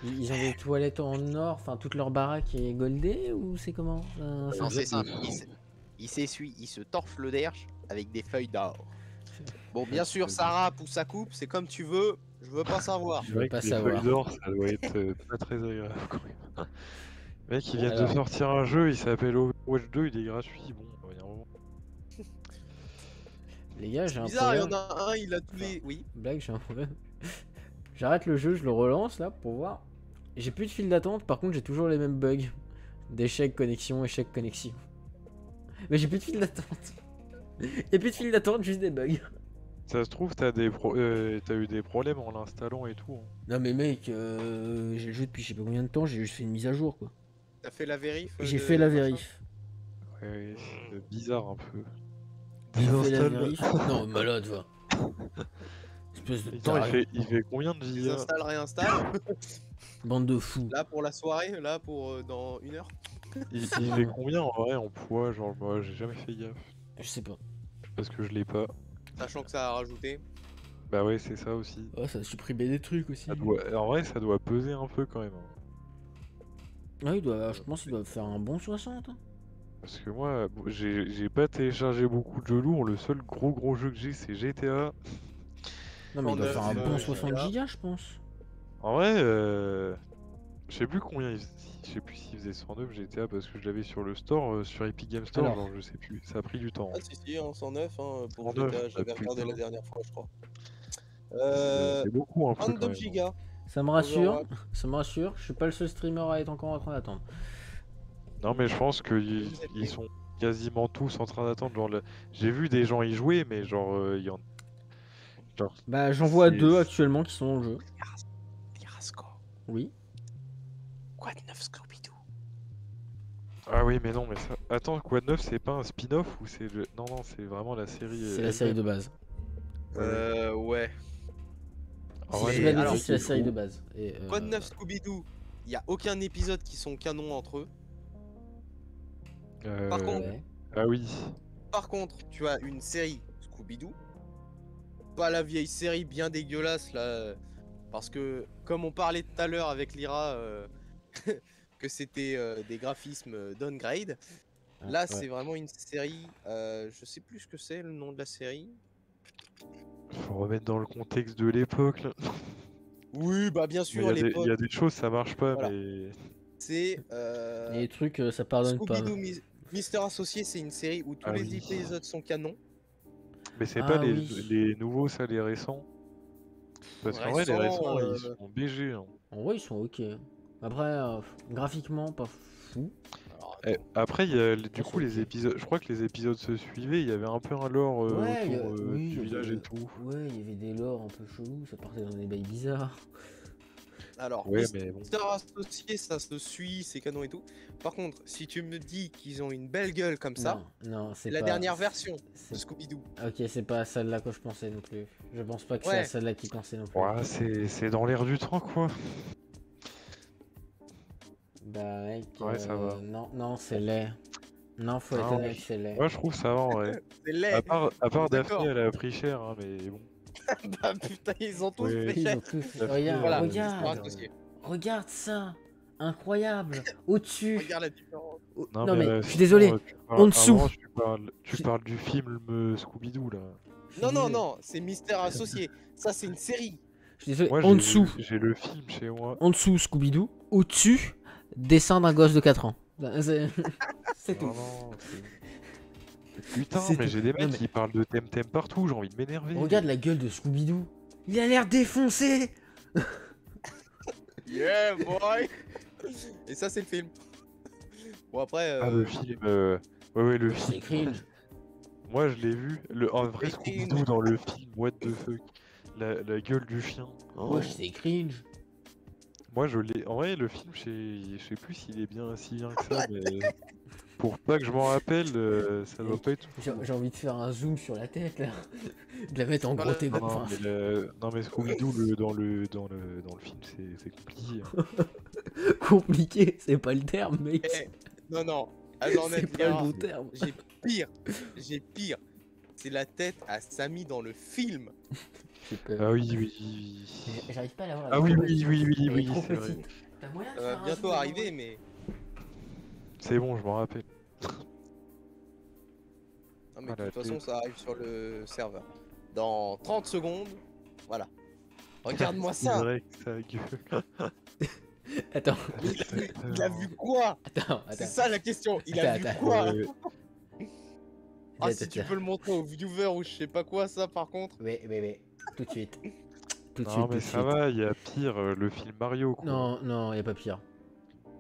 Ils ont des toilettes en or, enfin toute leur baraque est goldée ou c'est comment? Non, c'est simple. Il s'essuie, il se torche le derche avec des feuilles d'or. Bon, bien sûr, ça râpe ou ça coupe, c'est comme tu veux. Je veux pas savoir. Je veux pas les savoir. feuilles d'or, ça doit être pas très agréable quand même. Mec, ils viennent Alors. de sortir un jeu, il s'appelle Overwatch 2, il est gratuit. Bon, il y a un moment. Les gars, j'ai un Bizarre, il y problème. en a un, il a tous les. Oui. Blague, j'ai un problème. J'arrête le jeu, je le relance là pour voir. J'ai plus de file d'attente, par contre j'ai toujours les mêmes bugs. D'échec connexion, échec connexion. Mais j'ai plus de file d'attente. Y'a plus de file d'attente, juste des bugs. Ça se trouve, t'as eu des problèmes en l'installant et tout. Hein. Non mais mec, j'ai le jeu depuis je sais pas combien de temps, j'ai juste fait une mise à jour quoi. T'as fait la vérif J'ai fait la vérif. Ouais, c'est bizarre un peu. J'ai fait la Désinstalle. vérif. Non, malade va. Espèce de Putain, taré. il fait combien de gigas? Désinstalle, réinstalle. Bande de fous. Là pour la soirée, là pour dans 1 heure. Il fait combien en vrai en poids? Genre, moi j'ai jamais fait gaffe. Je sais pas. Parce que je l'ai pas. Sachant que ça a rajouté. Bah ouais, c'est ça aussi. Oh, ça a supprimé des trucs aussi. En vrai, ça doit peser un peu quand même. Ouais, je pense qu'il doit faire un bon 60. Hein. Parce que moi, j'ai pas téléchargé beaucoup de jeux lourds. Le seul gros jeu que j'ai, c'est GTA. Non, mais il doit faire un bon gigas. 60 gigas, je pense. En vrai, je sais plus combien je sais plus s'il faisait 109 GTA parce que je l'avais sur le store, sur Epic Game Store, Alors. genre je sais plus, ça a pris du temps. Ah si, hein, 109 hein, pour 109, GTA, j'avais putain. regardé la dernière fois, je crois. C'est beaucoup un peu quand 22 même. gigas. Ça me rassure, Overwatch. ça me rassure. Je suis pas le seul streamer à être encore en train d'attendre. Non mais je pense qu'ils ils sont quasiment tous en train d'attendre. Genre, j'ai vu des gens y jouer, mais genre, il y en... genre Bah, j'en vois c'est- 2 actuellement qui sont en jeu. Pirasco. Oui. Quoi de neuf Scooby-Doo? Ah oui, mais non, mais ça... Attends, quoi de neuf, c'est pas un spin-off ou c'est le... Non, c'est vraiment la série. C'est la série de base. Ouais. En Si vrai, je les dis pas de alors, bêtises, c'est la c'est série trop. de base. Et, Quoi de neuf Scooby-Doo? Il y a aucun épisode qui sont canons entre eux. Par contre, ouais. Ah oui. Par contre, tu as une série Scooby-Doo. Pas la vieille série bien dégueulasse là. Parce que, comme on parlait tout à l'heure avec Lyra, que c'était des graphismes downgrade. Là, ouais. c'est vraiment une série. Je sais plus ce que c'est le nom de la série. Faut remettre dans le contexte de l'époque là. Oui, bah bien Il sûr, y, à a des- il l'époque. y a des choses, ça marche pas, Voilà. mais. C'est. Et les trucs, ça pardonne pas. Scooby-Doo Mister Associé, c'est une série où tous Ah les oui. épisodes sont canons. Mais c'est Ah pas oui. les nouveaux, ça, les récents. Parce qu'en vrai, les Récents, récents, ils sont BG. Hein. En vrai, ils sont ok. Après, graphiquement, pas fou. Alors, Après, il y a du c'est coup les ok. épisodes. Je crois que les épisodes se suivaient. Il y avait un peu un lore Ouais, autour oui, du il y village avait- et tout. Ouais, il y avait des lores un peu chelous, ça partait dans des bails bizarres. Alors, Ouais, mais bon. Mister Associé, ça se suit, c'est canon et tout. Par contre, si tu me dis qu'ils ont une belle gueule comme ça, Non, c'est c'est la pas- dernière version c'est- de Scooby-Doo. Ok, c'est pas à celle-là que je pensais non plus. Je pense pas que c'est Ouais. à celle-là qu'il pensait non plus. Ouais, c'est dans l'air du temps, quoi. Bah, mec, Ouais, ça va. non, c'est laid. Non, faut être Ah, honnête, c'est laid. Moi, je trouve ça va en vrai. C'est laid. À part D'accord. Daphné, elle a pris cher, hein, mais bon. Bah putain, ils ont tous Ouais. fait Ils cher. ont tous... La Regarde, fille, Voilà, euh, Mister regarde, Associé. regarde ça, incroyable, au-dessus. Regarde la différence. Non, mais je suis sinon, désolé, en dessous. avant, tu parles du film Scooby-Doo, là. Je suis Non, non, désolé. non, c'est Mister Associé. Ça, c'est une série. Je suis désolé, Moi, en dessous, j'ai le film chez moi. en dessous Scooby-Doo, au-dessus, dessin d'un gosse de 4 ans. C'est tout. Non, non, Putain, C'est mais tout. j'ai des Non, mecs mais- qui parlent de Temtem partout, j'ai envie de m'énerver. Regarde la gueule de Scooby-Doo. Il a l'air défoncé. Yeah, boy. Et ça, c'est le film. Bon, après. Ah, le film. Ouais, le C'est film. cringe. Moi, je l'ai vu. En vrai Et- Scooby-Doo dans le film, what the fuck. La gueule du chien. Oh. Wesh, c'est cringe. Moi je l'ai. En vrai, le film, je sais plus s'il est bien si bien que ça, mais pour pas que je m'en rappelle, ça doit pas être. J'ai envie de faire un zoom sur la tête là. De la mettre en gros Voilà. tes Non, enfin, non, mais Scooby-Doo dans le film, c'est compliqué. Hein. compliqué, c'est pas le terme, mec. Eh, non, non. Alors, C'est pas le bon terme. j'ai pire. J'ai pire. C'est la tête à Samy dans le film. J'ai peur. Ah oui, oui. J'arrive pas à la voir. Ah oui, oui, oui, oui, Elle est oui, trop c'est vrai. petite. T'as moyen de Ça va faire un bientôt zoom arriver, mais. C'est bon, je m'en rappelle. Non, mais de Voilà, toute façon, ça arrive sur le serveur. Dans 30 secondes. Voilà. Regarde-moi C'est ça. vrai que ça gueule. Attends, Il a vu quoi? attends. C'est ça la question. Il a vu Attends. quoi? Ouais, Ah, Attends, si tu attends. peux le montrer aux viewers ou je sais pas quoi, ça par contre. Oui, tout de suite. Tout de Non, suite, mais tout de ça suite. va, il y a pire, le film Mario, quoi. Non, y a pas pire.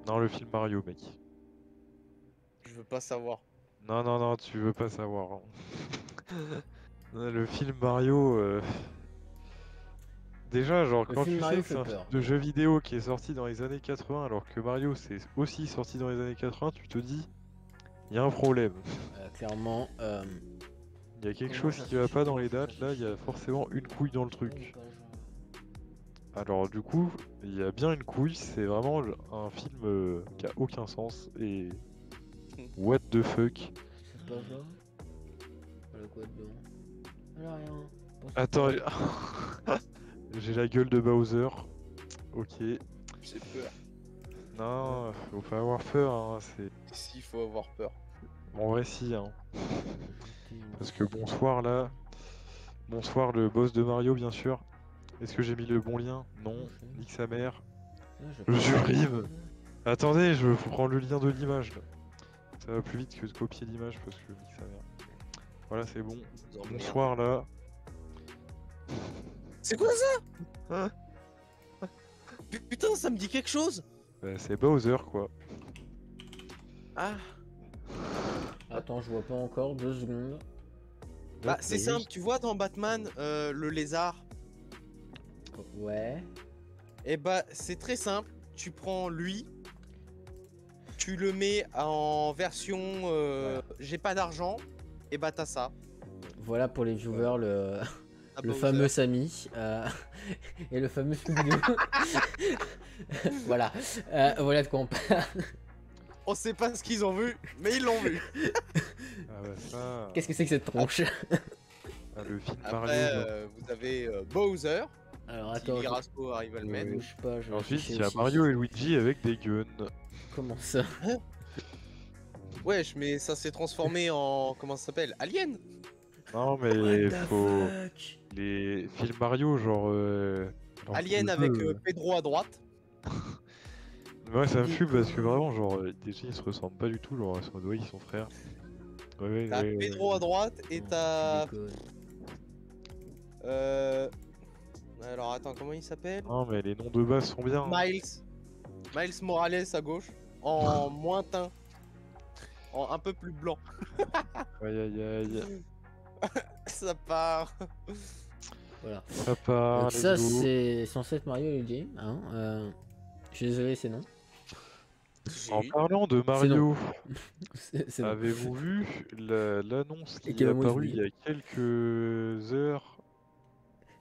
Non, le film Mario, mec. Je veux pas savoir. Non, tu veux pas savoir. Hein. Le film Mario. Déjà, genre, Le quand film tu Mario sais que c'est fait un peur. film de jeu vidéo qui est sorti dans les années 80, alors que Mario c'est aussi sorti dans les années 80, tu te dis, il y a un problème. Clairement. Il y a quelque Comment chose ça qui va se pas fait dans les que ça dates, là, il y a suffit forcément une couille dans le truc. Alors, du coup, il y a bien une couille, c'est vraiment un film qui a aucun sens et. What the fuck? C'est pas ça? Voilà quoi dedans? Voilà rien. Pense Attends, pas. j'ai la gueule de Bowser. Ok. J'ai peur. Non, faut pas avoir peur, hein, c'est. S'il faut avoir peur. En vrai, si, hein. Parce que bonsoir là. Bonsoir le boss de Mario, bien sûr. Est-ce que j'ai mis le bon lien? Non. Nique sa mère. Je supprime. Attendez, je vous prends le lien de l'image là. Ça va plus vite que de copier l'image parce que nique sa mère. Voilà, c'est bon. Vous emmerde. Bonsoir là. C'est quoi ça? Hein? Putain, ça me dit quelque chose. Bah, c'est Bowser quoi. Ah. Attends, je vois pas encore, 2 secondes. Bah, c'est simple, tu vois dans Batman, le lézard. Ouais. Et bah, c'est très simple. Tu prends lui, tu le mets en version j'ai pas d'argent, et bah t'as ça. Voilà pour les viewers le T'as le Bowser. fameux Samy et le fameux Scooby-Doo. Voilà. Voilà de quoi on parle. On sait pas ce qu'ils ont vu, mais ils l'ont vu. Ah bah ça. Qu'est-ce que c'est que cette tronche? Ah, le film Après, Mario. vous avez Bowser. Alors Si attends, Rasco arrive à le Ouais, mettre. ouais. bouge pas, je vais Ensuite, afficher il y a aussi. Mario et Luigi avec des guns. Comment ça? Wesh, mais ça s'est transformé en. Comment ça s'appelle? Alien. Non, mais What the faut. fuck? Les films Mario, genre. alors, Alien le avec jeu, Pedro à droite. Ouais, ça me fume parce que vraiment, genre, déjà ils se ressemblent pas du tout, genre, sur doigts, ils sont frères. Ouais, T'as Pedro à droite et Non, t'as. tu déconnes. Alors attends, comment il s'appelle? Non, mais les noms de base sont bien. Miles. Miles Morales à gauche. En moins teint. En un peu plus blanc. Aïe aïe aïe. Ça part. Voilà. Ça part, Donc let's ça go. c'est censé être Mario et Luigi. Hein je suis désolé, c'est non. En parlant de Mario, C'est non. avez-vous vu l'annonce Et qui est Kevin West apparue il y a quelques heures?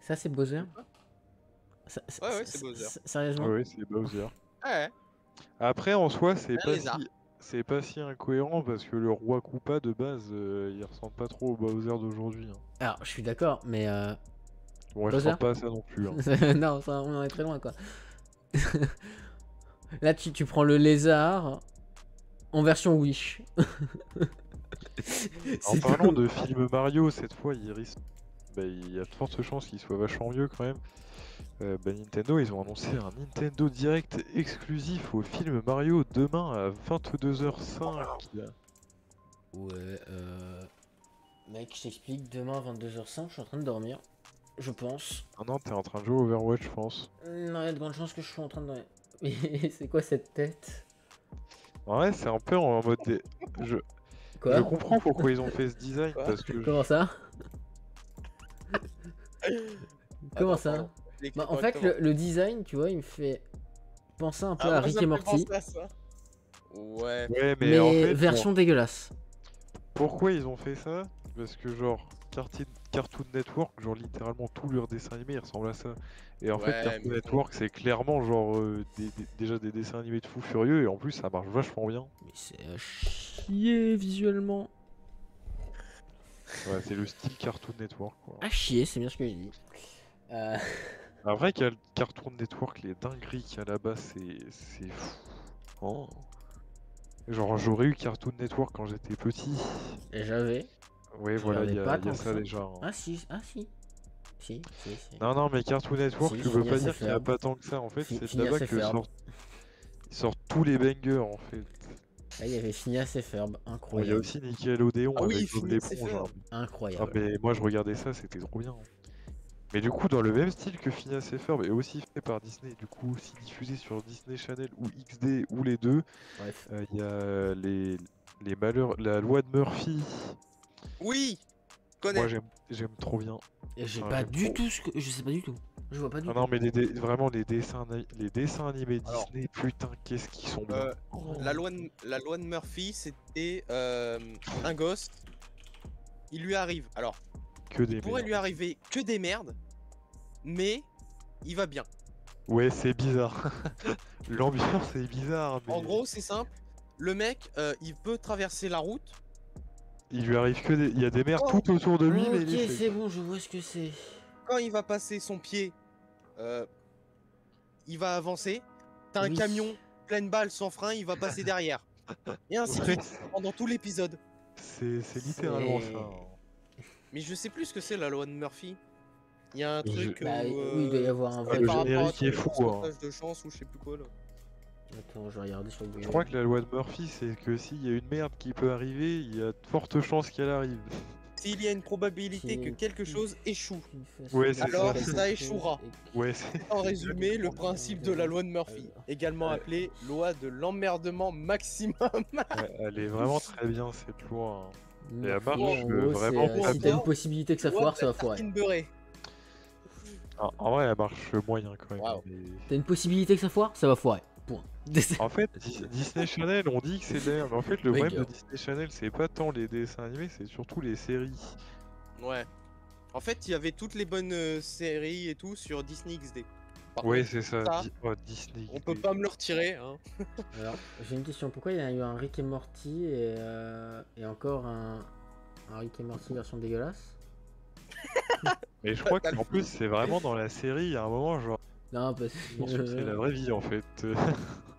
Ça c'est Bowser? Ouais, c'est Bowser. Sérieusement? Ouais, c'est Bowser. Ouais. Après, en soi, c'est Un pas lézard. si incohérent parce que le roi Koopa de base, il ressemble pas trop au Bowser d'aujourd'hui. Hein. Alors je suis d'accord, mais Bon, il Bowser ressemble pas à ça non plus. Hein. non, ça, on en est très loin quoi. Là tu prends le lézard en version Wish. En C'est parlant tout. de film Mario, cette fois, il y a de fortes chances qu'il soit vachement mieux quand même. Nintendo, ils ont annoncé un Nintendo Direct exclusif au film Mario demain à 22h05. Ouais, mec, je t'explique, demain 22h05, je suis en train de dormir. Je pense. Ah non, t'es en train de jouer à Overwatch, je pense. Non, il y a de grandes chances que je suis en train de dormir. Mais c'est quoi cette tête? En vrai, c'est un peu en mode. Je Quoi? comprends pourquoi ils ont fait ce design Quoi parce que. Comment ça? Comment Attends, ça? pardon, je l'ai écrit Bah, en fait, correctement. le design, tu vois, il me fait penser un peu Ah, à moi, Rick ça et me fait Morty, penser à ça. Ouais. Ouais, mais en mais fait, version genre, dégueulasse. pourquoi ils ont fait ça? Parce que genre, Cartoon Network, genre littéralement tous leurs dessins animés ils ressemblent à ça. Et en fait, Ouais, Cartoon mais bon. Network, c'est clairement genre déjà des dessins animés de fous furieux, et en plus ça marche vachement bien. Mais c'est à chier visuellement. Ouais, c'est le style Cartoon Network, quoi. À chier, c'est bien ce que je dis. Euh, Après, qu'il y a le Cartoon Network, les dingueries qu'il y a là-bas, c'est fou. Oh. Genre, j'aurais eu Cartoon Network quand j'étais petit. J'avais. Ouais, Je voilà, regardais pas il y a tant que ça ça. déjà, hein. Ah si, ah si. Si, si, si. Non, non, mais Cartoon Network, Si, tu peux pas Phineas et dire qu'il n'y a Ferb. pas tant que ça. En fait, c'est de Phineas là-bas et que Ferb. sortent tous les bangers, en fait. Ah, il y avait Phineas et Ferb, Bon, il y a incroyable. aussi Nickelodeon Ah oui, avec Bob Phineas et l'éponge, hein. Ferb. Ah, Incroyable. mais moi, je regardais ça, c'était trop bien, hein. Mais du coup, dans le même style que Phineas et Ferb, et aussi fait par Disney, du coup, aussi diffusé sur Disney Channel ou XD ou les deux, Bref. il y a les malheurs, la loi de Murphy. Oui, Moi, connais. j'aime trop bien. Et j'ai Enfin, pas j'aime du trop. tout ce que. Je sais pas du tout. Je vois pas du Ah tout. non, mais vraiment, les dessins animés Alors, Disney, putain, qu'est-ce qu'ils sont bien. euh, Oh. la loi de Murphy, c'était un gosse. Il lui arrive. Alors, Que il des pourrait merdes. lui arriver que des merdes, mais il va bien. Ouais, c'est bizarre. L'ambiance est bizarre, mais En gros, c'est simple. Le mec, il peut traverser la route. il lui arrive que des. Il y a des merdes Quand, tout autour de lui, mais Ok, il est c'est safe. bon, je vois ce que c'est. quand il va passer son pied, euh, il va avancer. T'as un Oui. camion pleine balle sans frein, il va passer derrière. Et ainsi de Ouais, suite, pendant tout l'épisode. c'est littéralement ça, C'est. hein. Mais je sais plus ce que c'est la loi de Murphy. Il y a un Je- truc Bah où oui, il doit y avoir un Ah, vrai. le par rapport à générique ton est fou, hein. pourcentage de chance ou je sais plus quoi là. Attends, je vais regarder sur Je Google. crois que la loi de Murphy, c'est que s'il y a une merde qui peut arriver, il y a de fortes chances qu'elle arrive. S'il y a une probabilité que Si- quelque chose échoue, Ouais, c'est alors ça. ça échouera. Ouais, c'est. En résumé, le principe de la loi de Murphy, également Ouais. appelée loi de l'emmerdement maximum. Ouais, elle est vraiment très bien cette loi, hein. Et elle Murphy, marche en gros, vraiment c'est pas si t'as bien. une possibilité que ça Loi foire, de ça la va foirer. tartine beurrée. En vrai, elle marche moyen quand même. Waouh. mais- T'as une possibilité que ça foire, ça va foirer. Point. En fait, Disney Channel, on dit que c'est de la merde, mais en fait, le Big problème de girl. Disney Channel, c'est pas tant les dessins animés, c'est surtout les séries. Ouais. En fait, il y avait toutes les bonnes séries et tout sur Disney XD. Par Ouais, contre, c'est ça. ça, Oh, Disney on peut XD. pas me le retirer. Hein. Alors, j'ai une question. Pourquoi il y a eu un Rick et Morty et encore un Rick et Morty version dégueulasse? Mais je crois qu'en plus, c'est vraiment dans la série, il y a un moment, genre, Non, parce je pense que c'est la que. vraie vie en fait.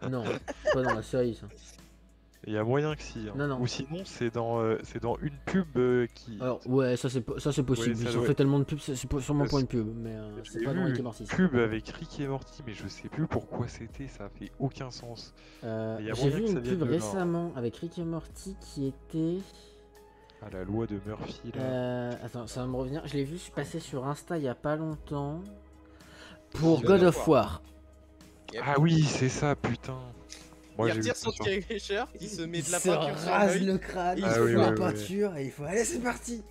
Non, c'est pas dans la série ça. Il y a moyen que si, hein. Non, non. Ou sinon, c'est dans une pub qui. Alors, ouais, ça c'est possible. ça Ils ont doit fait être- tellement de pubs, c'est sûrement Parce pour une pub. Mais J'ai c'est pas dans vu Rick et une Morty. Ça. pub avec Rick et Morty, mais je sais plus pourquoi c'était, ça fait aucun sens. Il y a J'ai moyen vu que ça une vienne pub de là, hein. récemment avec Rick et Morty qui était. Ah, la loi de Murphy là. Attends, ça va me revenir. Je l'ai vu passer sur Insta il y a pas longtemps. Pour God God of of War. Yep. Ah oui, c'est ça, putain. Moi il j'ai vu retire ça son sur. Thierry Richer, il se met de la se peinture sur rase l'œil. le crâne, et il il se Ah se oui, fait fout la oui, oui. peinture et il faut aller, c'est parti.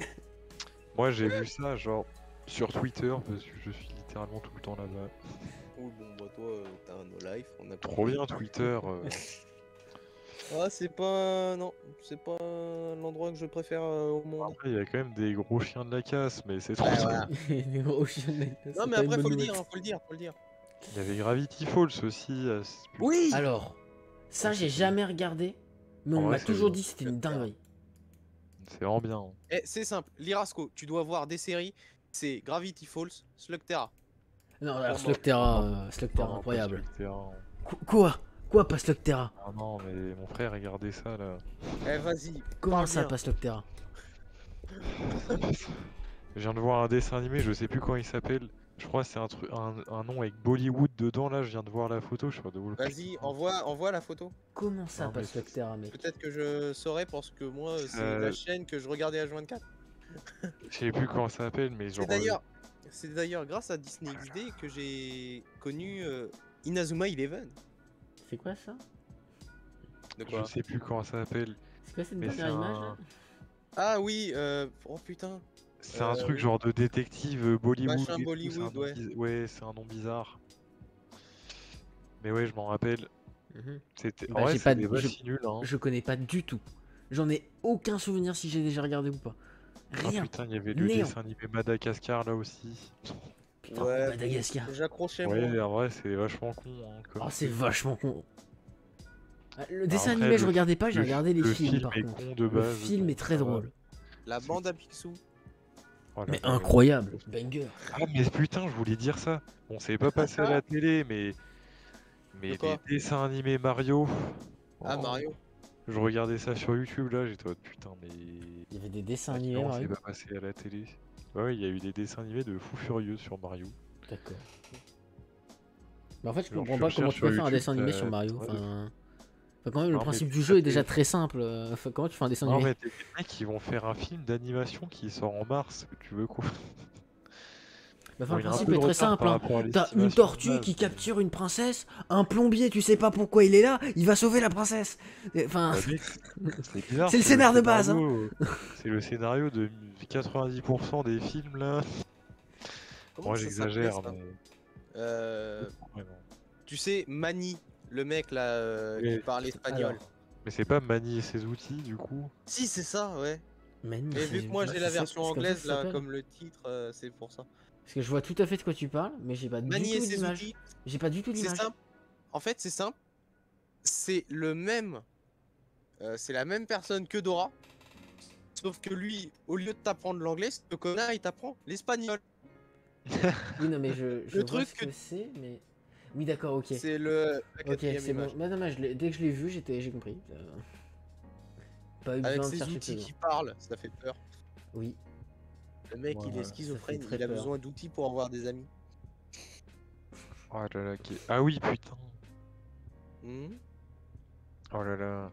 Moi j'ai vu ça genre sur Twitter parce que je suis littéralement tout le temps là-bas. Oui, bon, bah toi, t'as un no life, on a Trop compris. bien Twitter. Ah, c'est pas. Non, c'est pas l'endroit que je préfère au monde. Après, il y a quand même des gros chiens de la casse, mais c'est trop Ouais, ça. voilà. Les gros chiens de la casse, Non, c'est mais pas une après, bonne faut le nouvelle. dire, hein, faut le dire, faut le dire. Il y avait Gravity Falls aussi. Oui. Alors, ça Ouais, j'ai c'est- jamais regardé, mais En on vrai, m'a c'est toujours bien. dit que c'était une dinguerie. C'est vraiment bien, hein. Eh, c'est simple, Lirasco, tu dois voir des séries, c'est Gravity Falls, Slugterra. Non, alors Pour moi. Slugterra, Non, pas incroyable. Slugterra, hein. Quoi, pas Slugterra? Ah non, mais mon frère regardait ça là. Eh, vas-y. Comment parle ça, bien. pas Slugterra? Je viens de voir un dessin animé, je sais plus comment il s'appelle. Je crois que c'est un nom avec Bollywood dedans là. Je viens de voir la photo. Je suis de vous le Vas-y, envoie la photo. Comment ça, Non, pas mais Slugterra, mec? Peut-être que je saurais parce que moi, c'est la chaîne que je regardais à H24. Je sais plus comment ça s'appelle, mais genre. C'est d'ailleurs grâce à Disney XD que j'ai connu Inazuma Eleven. C'est quoi ça? De Je sais plus comment ça s'appelle. C'est quoi cette Mais dernière c'est image un- là? Ah oui, oh putain. C'est un truc Oui. genre de détective Bollywood. Machin et tout, Bollywood, c'est un nom ouais. ouais, c'est un nom bizarre. Mais ouais, je m'en rappelle. Mhm. C'était... En Bah, vrai, j'ai pas, c'était pas si nul, hein. je connais pas du tout. J'en ai aucun souvenir si j'ai déjà regardé ou pas. Ah Rien. putain, il y avait le Néant. dessin animé Madagascar là aussi. Putain, Ouais, Madagascar. j'accrochais Ouais, moins. en vrai, c'est vachement con. Hein, comme Oh, c'est truc. vachement con. Ah, le Bah, dessin après, animé, je le, regardais pas, j'ai le, regardé les le films film par est contre. con de Le base. film donc est très ça va. drôle. La bande à Picsou. Oh là Mais là, incroyable. Banger. Ah, mais putain, je voulais dire ça. Bon, c'est pas passé à la télé, mais De les quoi? dessins animés Mario. Ah, Oh, Mario. je regardais ça sur YouTube là, j'étais en mode putain, mais Il y avait des dessins ah, dis animés, donc, c'est Mario. pas passé à la télé. Ouais, il y a eu des dessins animés de fou furieux sur Mario. D'accord. Mais en fait, je Genre, comprends tu pas comment recherches tu peux sur faire un YouTube, dessin animé sur t'as Mario. plein de trucs. Enfin, quand même, le Non, mais principe du c'est jeu est ça, déjà très simple. Enfin, comment tu fais un dessin non, animé? mais t'es des mecs qui vont faire un film d'animation qui sort en mars, tu veux quoi? Bah, enfin, Bon, le il a un principe peu est de très retard simple. par Hein. rapport à T'as une l'estimation de tortue base, qui mais- capture une princesse, un plombier, tu sais pas pourquoi il est là, il va sauver la princesse. Enfin, Bah, mec, c'est bizarre, c'est le scénar de base. Hein. C'est le scénario de 90% des films là. Comment Moi ça s'appelait j'exagère, ça? mais vraiment. Tu sais, Mani, le mec là qui Oui. parle espagnol. Alors, Mais c'est pas manier ses outils du coup. Si, c'est ça, ouais. Mani, Mais vu que moi j'ai la version c'est comme ça que anglaise ça là, s'appelle. comme le titre, c'est pour ça. Parce que je vois tout à fait de quoi tu parles, mais j'ai pas du Manier tout ses d'image. outils, J'ai pas du tout c'est d'image. simple. En fait, c'est simple. C'est le même. C'est la même personne que Dora. Sauf que lui, au lieu de t'apprendre l'anglais, ce connard il t'apprend l'espagnol. Oui, non, mais je vois truc ce que c'est, mais. Oui, d'accord, ok. C'est la Ok, quatrième c'est bon. image. Bah, non, mais dès que je l'ai vu, j'ai compris. Pas eu Avec besoin de ses chercher outils plus loin. qui parlent, ça fait peur. Oui. Le mec il est Ouais, schizophrène, très il a peur. besoin d'outils pour avoir des amis. Oh là là, ah oui putain. Hmm. Oh là là.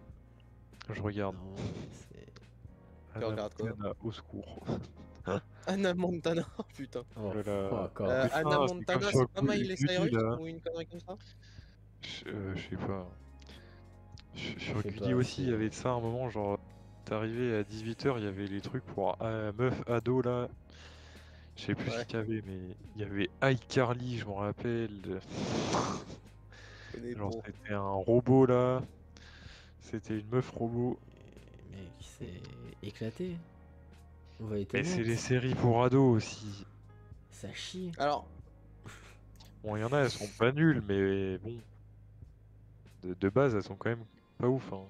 Je regarde. Non, c'est. Tu regardes quoi? Montana, au secours. Anna Montana, oh, putain. Oh, Oh là là. encore. Putain, Anna c'est comme Montana, sur c'est pas Miley Gulli, Cyrus là. ou une connerie comme ça? Je sais pas. Sur sais Gulli pas, aussi, il y c'est- avait de ça à un moment, genre, t'arrivais à 18h, il y avait les trucs pour meuf, ado là. Je sais plus Ouais. ce qu'il y avait, mais il y avait iCarly, je m'en rappelle. Je connais Genre, trop. c'était un robot là. C'était une meuf robot. Mec, c'est éclaté. On va être Mais c'est honnête. les séries pour ados aussi. Ça chie. Alors, Bon, il y en a, elles sont pas nulles, mais bon. De base, elles sont quand même pas ouf. Hein.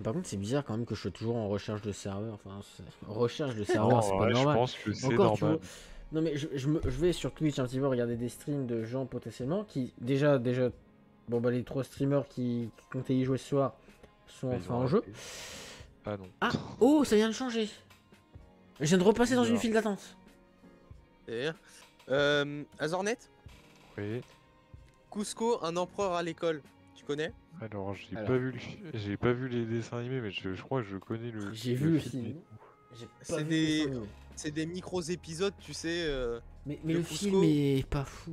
Par contre, c'est bizarre quand même que je sois toujours en recherche de serveur. Enfin, recherche de Non, serveur, c'est en pas vrai, je normal. pense que c'est Encore, tu normal. vois. Non, mais je vais sur Twitch un petit peu regarder des streams de gens potentiellement qui, déjà, bon, bah, les 3 streamers qui comptaient y jouer ce soir sont Mais ils enfin ont en jeu. arrêté. Ah non. Ah, oh, ça vient de changer. Je viens de repasser dans une Bizarre. file d'attente. c'est Azornet, Oui. Cusco, un empereur à l'école. Tu connais? Alors, j'ai Alors. pas vu j'ai pas vu les dessins animés, mais je crois que je connais le. J'ai vu le et film. tout. J'ai pas C'est vu des- le dessin animé. C'est des micros épisodes, tu sais. Mais de le Cusco. film est pas fou.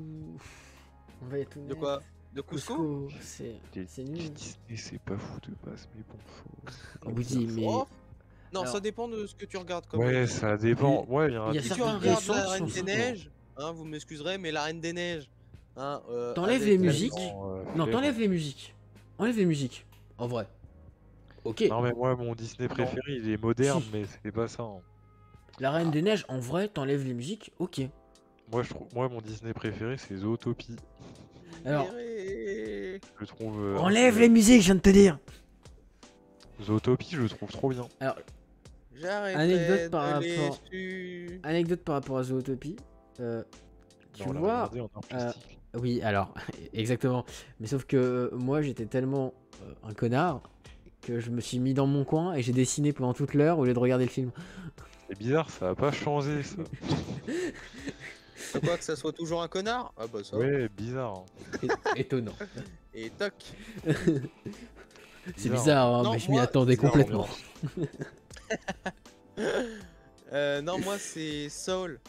On va être honnête. De quoi? De Cusco? Cusco, c'est Les nul. Disney, c'est pas fou de base, mais bon, faut. On vous dit, mais Oh. Non, Alors- ça dépend de ce que tu regardes comme. Ouais, ça dépend. Ouais, il y a un il y a Si truc tu certains de- regardes dessins la qui Reine sont des fous. Neiges, hein, vous m'excuserez, mais la Reine des Neiges, hein, T'enlèves avec les la musiques. musique- Non, flemme. t'enlèves les musiques. Enlève les musiques. En vrai. Ok. Non, mais moi, mon Disney préféré, il est moderne, Si. mais c'est pas ça. Hein. La Reine des Neiges, en vrai, t'enlèves les musiques. Ok. Moi, mon Disney préféré, c'est Zootopie. Alors, Libéré. Je le trouve. enlève les musiques, je viens de te dire. Zootopie, je le trouve trop bien. Alors, J'arrêterai Anecdote par de les rapport- suivre. anecdote par rapport à Zootopie. Tu On l'a vois. regardé en art plastique. Oui, alors, exactement. Mais sauf que moi, j'étais tellement un connard que je me suis mis dans mon coin et j'ai dessiné pendant toute l'heure au lieu de regarder le film. C'est bizarre, ça a pas changé ça. De quoi que ça soit toujours un connard? Ah bah ça. Ouais, bizarre. Hein. Étonnant. Et toc. C'est bizarre, hein, Non, mais je m'y moi, attendais c'est complètement. Non, moi c'est Soul.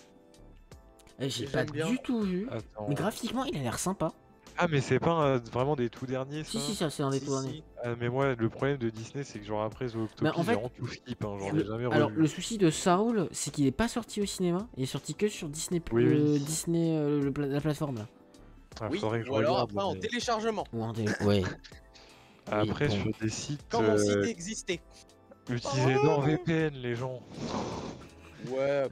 Eh, j'ai J'aime pas bien. du tout vu. Attends. Mais graphiquement, il a l'air sympa. Ah, mais c'est pas vraiment des tout derniers, ça? Si, ça c'est un des Si, tout derniers. si. Ah, mais moi, le problème de Disney, c'est que genre après Zootopie, en fait, j'ai vraiment tout skip, hein, j'en ai jamais Alors, revu. le souci de Saul, c'est qu'il est pas sorti au cinéma, il est sorti que sur Disney, Oui, oui. Disney la plateforme là. Ah, Oui, faudrait que je ou alors regarde, après en mais téléchargement. Ouais. après bon. sur des sites, Quand mon site existait. utilisez Oh NordVPN, les gens. Ouais,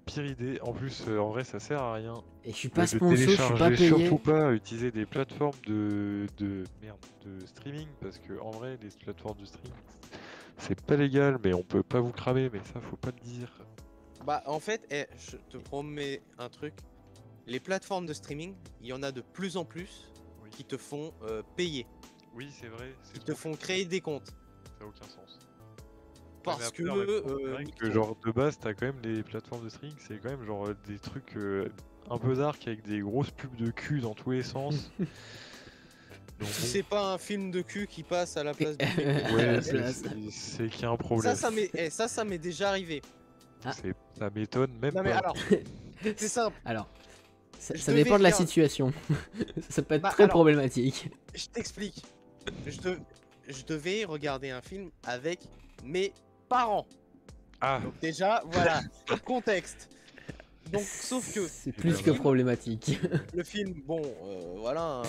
Pire idée. En plus, en vrai, ça sert à rien. Et je suis pas Ne sponsor, je suis pas téléchargez payé. surtout pas à utiliser des plateformes de streaming, parce que en vrai, les plateformes de streaming, c'est pas légal, mais on peut pas vous cramer, mais ça, faut pas le dire. bah en fait, je te promets un truc. Les plateformes de streaming, il y en a de plus en plus Oui. qui te font payer, Oui, c'est vrai, qui te font créer des comptes. ça a aucun sens. Parce Mais que, après, en même temps, c'est vrai que genre de base, t'as quand même les plateformes de streaming, c'est quand même genre des trucs un peu dark avec des grosses pubs de cul dans tous les sens. Donc si bon, c'est pas un film de cul qui passe à la place du film. ouais, Place. c'est qu'il y a un problème. Ça m'est déjà arrivé. Ah. Ça m'étonne même Non mais pas. alors, c'est simple. Alors, ça Je dépend de devais la dire- situation. Ça peut être Bah, très alors- problématique. Je t'explique. Je devais regarder un film avec mes parents. Ah, Donc déjà, voilà, contexte. Donc, sauf que C'est plus que problématique. le film, bon, voilà,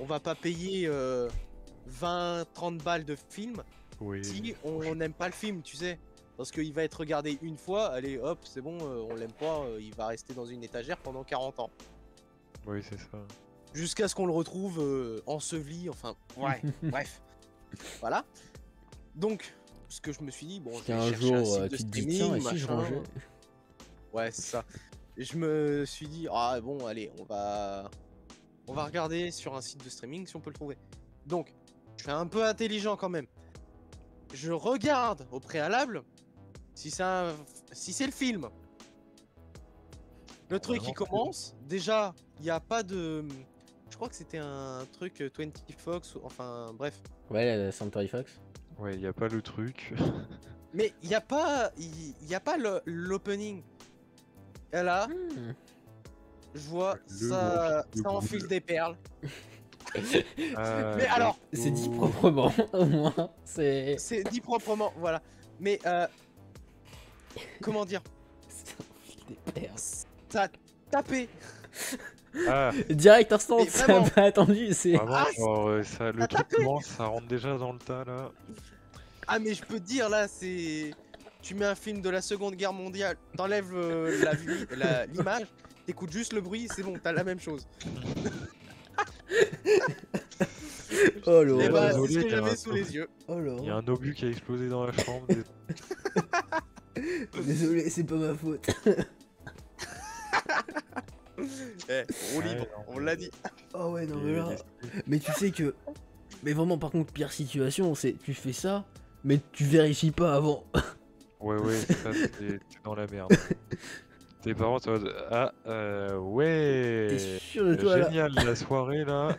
on va pas payer 20-30 balles de film oui. si on n'aime pas le film, tu sais. Parce qu'il va être regardé une fois, allez hop, c'est bon, on l'aime pas, il va rester dans une étagère pendant 40 ans. Oui, c'est ça. Jusqu'à ce qu'on le retrouve enseveli, enfin, ouais, bref. Voilà. Donc, ce que je me suis dit, bon, je vais Un chercher un jour, site de tu te dis streaming, tiens, et si je machin. rangeais. Ouais, c'est ça. Et je me suis dit, ah bon, allez, on va regarder sur un site de streaming si on peut le trouver. Donc, je suis un peu intelligent quand même. Je regarde au préalable si c'est le film. Le truc qui Vraiment, commence, déjà, il n'y a pas de. Je crois que c'était un truc 20 Fox, enfin bref. Ouais, la Century Fox. Ouais, y a pas le truc. Mais il n'y a pas, l'opening. Et là, Hmm. je vois Le ça, gros ça enfile boule. des perles. Ah, Mais alors, C'est dit oh. proprement, au moins. C'est. c'est dit proprement, voilà. Mais comment dire, Ça enfile des perles. ça a tapé. Ah, Direct instant, Mais ça vraiment. n'a pas attendu. C'est. vraiment, Ah, genre, ça, le t'as truc tapé. commence, ça rentre déjà dans le tas là. Ah mais je peux te dire là, c'est, tu mets un film de la Seconde Guerre mondiale, t'enlèves l'image, t'écoutes juste le bruit, c'est bon, t'as la même chose. Oh Et l'horreur. bah, désolé, c'est ce que il y a j'avais un sous les yeux. Oh Il y a l'horreur. un obus qui a explosé dans la chambre. Désolé, c'est pas ma faute. Roue libre, Ouais, non, on l'a dit. Oh ouais, non, Et mais là. les- Mais tu sais que. Mais vraiment, par contre, pire situation, c'est tu fais ça, mais tu vérifies pas avant. Ouais, ouais, ça, t'es dans la merde. Tes parents, t'es en mode, ah, ouais. T'es sûr de toi là. Génial, la soirée là.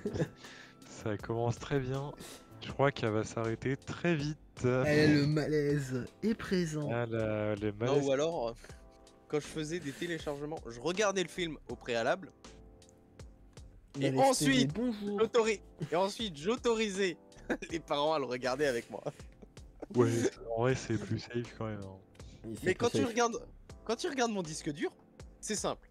Ça commence très bien. Je crois qu'elle va s'arrêter très vite. Le malaise est présent. Ah, le Non, malaise. ou alors, quand je faisais des téléchargements, je regardais le film au préalable. Et Il allait se ensuite, payer, bonjour. Et ensuite, j'autorisais les parents à le regarder avec moi. Ouais, en vrai, c'est plus safe quand même. Hein. Mais quand tu regardes mon disque dur, c'est simple.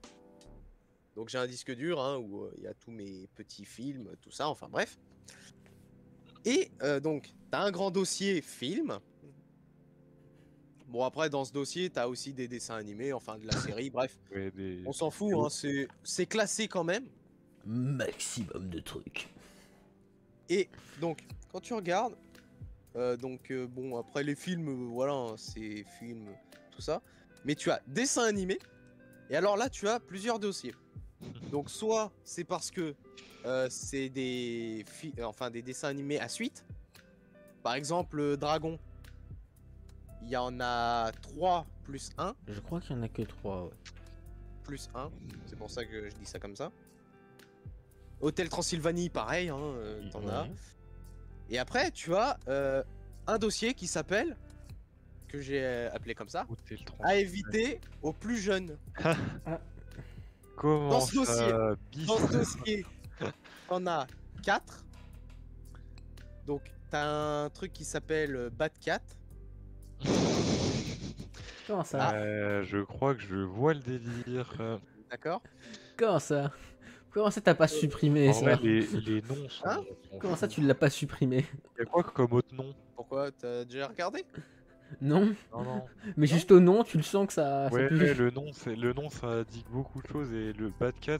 Donc j'ai un disque dur hein, où il y a tous mes petits films, tout ça, enfin bref. Et donc, t'as un grand dossier film. Bon après, dans ce dossier, t'as aussi des dessins animés, enfin de la série, bref. Ouais, On s'en fout, hein, c'est classé quand même. Maximum de trucs. Et donc, quand tu regardes, bon, après les films, voilà, hein, c'est films, tout ça. Mais tu as dessins animés, et alors là, tu as plusieurs dossiers. Donc, soit c'est parce que c'est des dessins animés à suite. Par exemple, Dragon, il y en a 3 plus 1. Je crois qu'il y en a que 3, ouais. Plus 1, c'est pour ça que je dis ça comme ça. Hôtel Transylvanie, pareil, hein, t'en as. Ouais. Et après, tu as un dossier qui s'appelle, que j'ai appelé comme ça, Hôtel 30. à éviter aux plus jeunes. Comment Dans ce dossier. ça bif Dans ce dossier, on a 4. Donc, t'as un truc qui s'appelle Batcat. Comment ça? Je crois que je vois le délire. D'accord? Comment ça? Comment ça t'as pas supprimé En ça? vrai, les noms sont. Hein Comment ça tu l'as pas supprimé? Y a quoi comme autre nom? Pourquoi? T'as déjà regardé? Non? Non, non. Mais juste au nom, tu le sens que ça Ouais, pue. le nom, ça dit beaucoup de choses et le Bad Cat,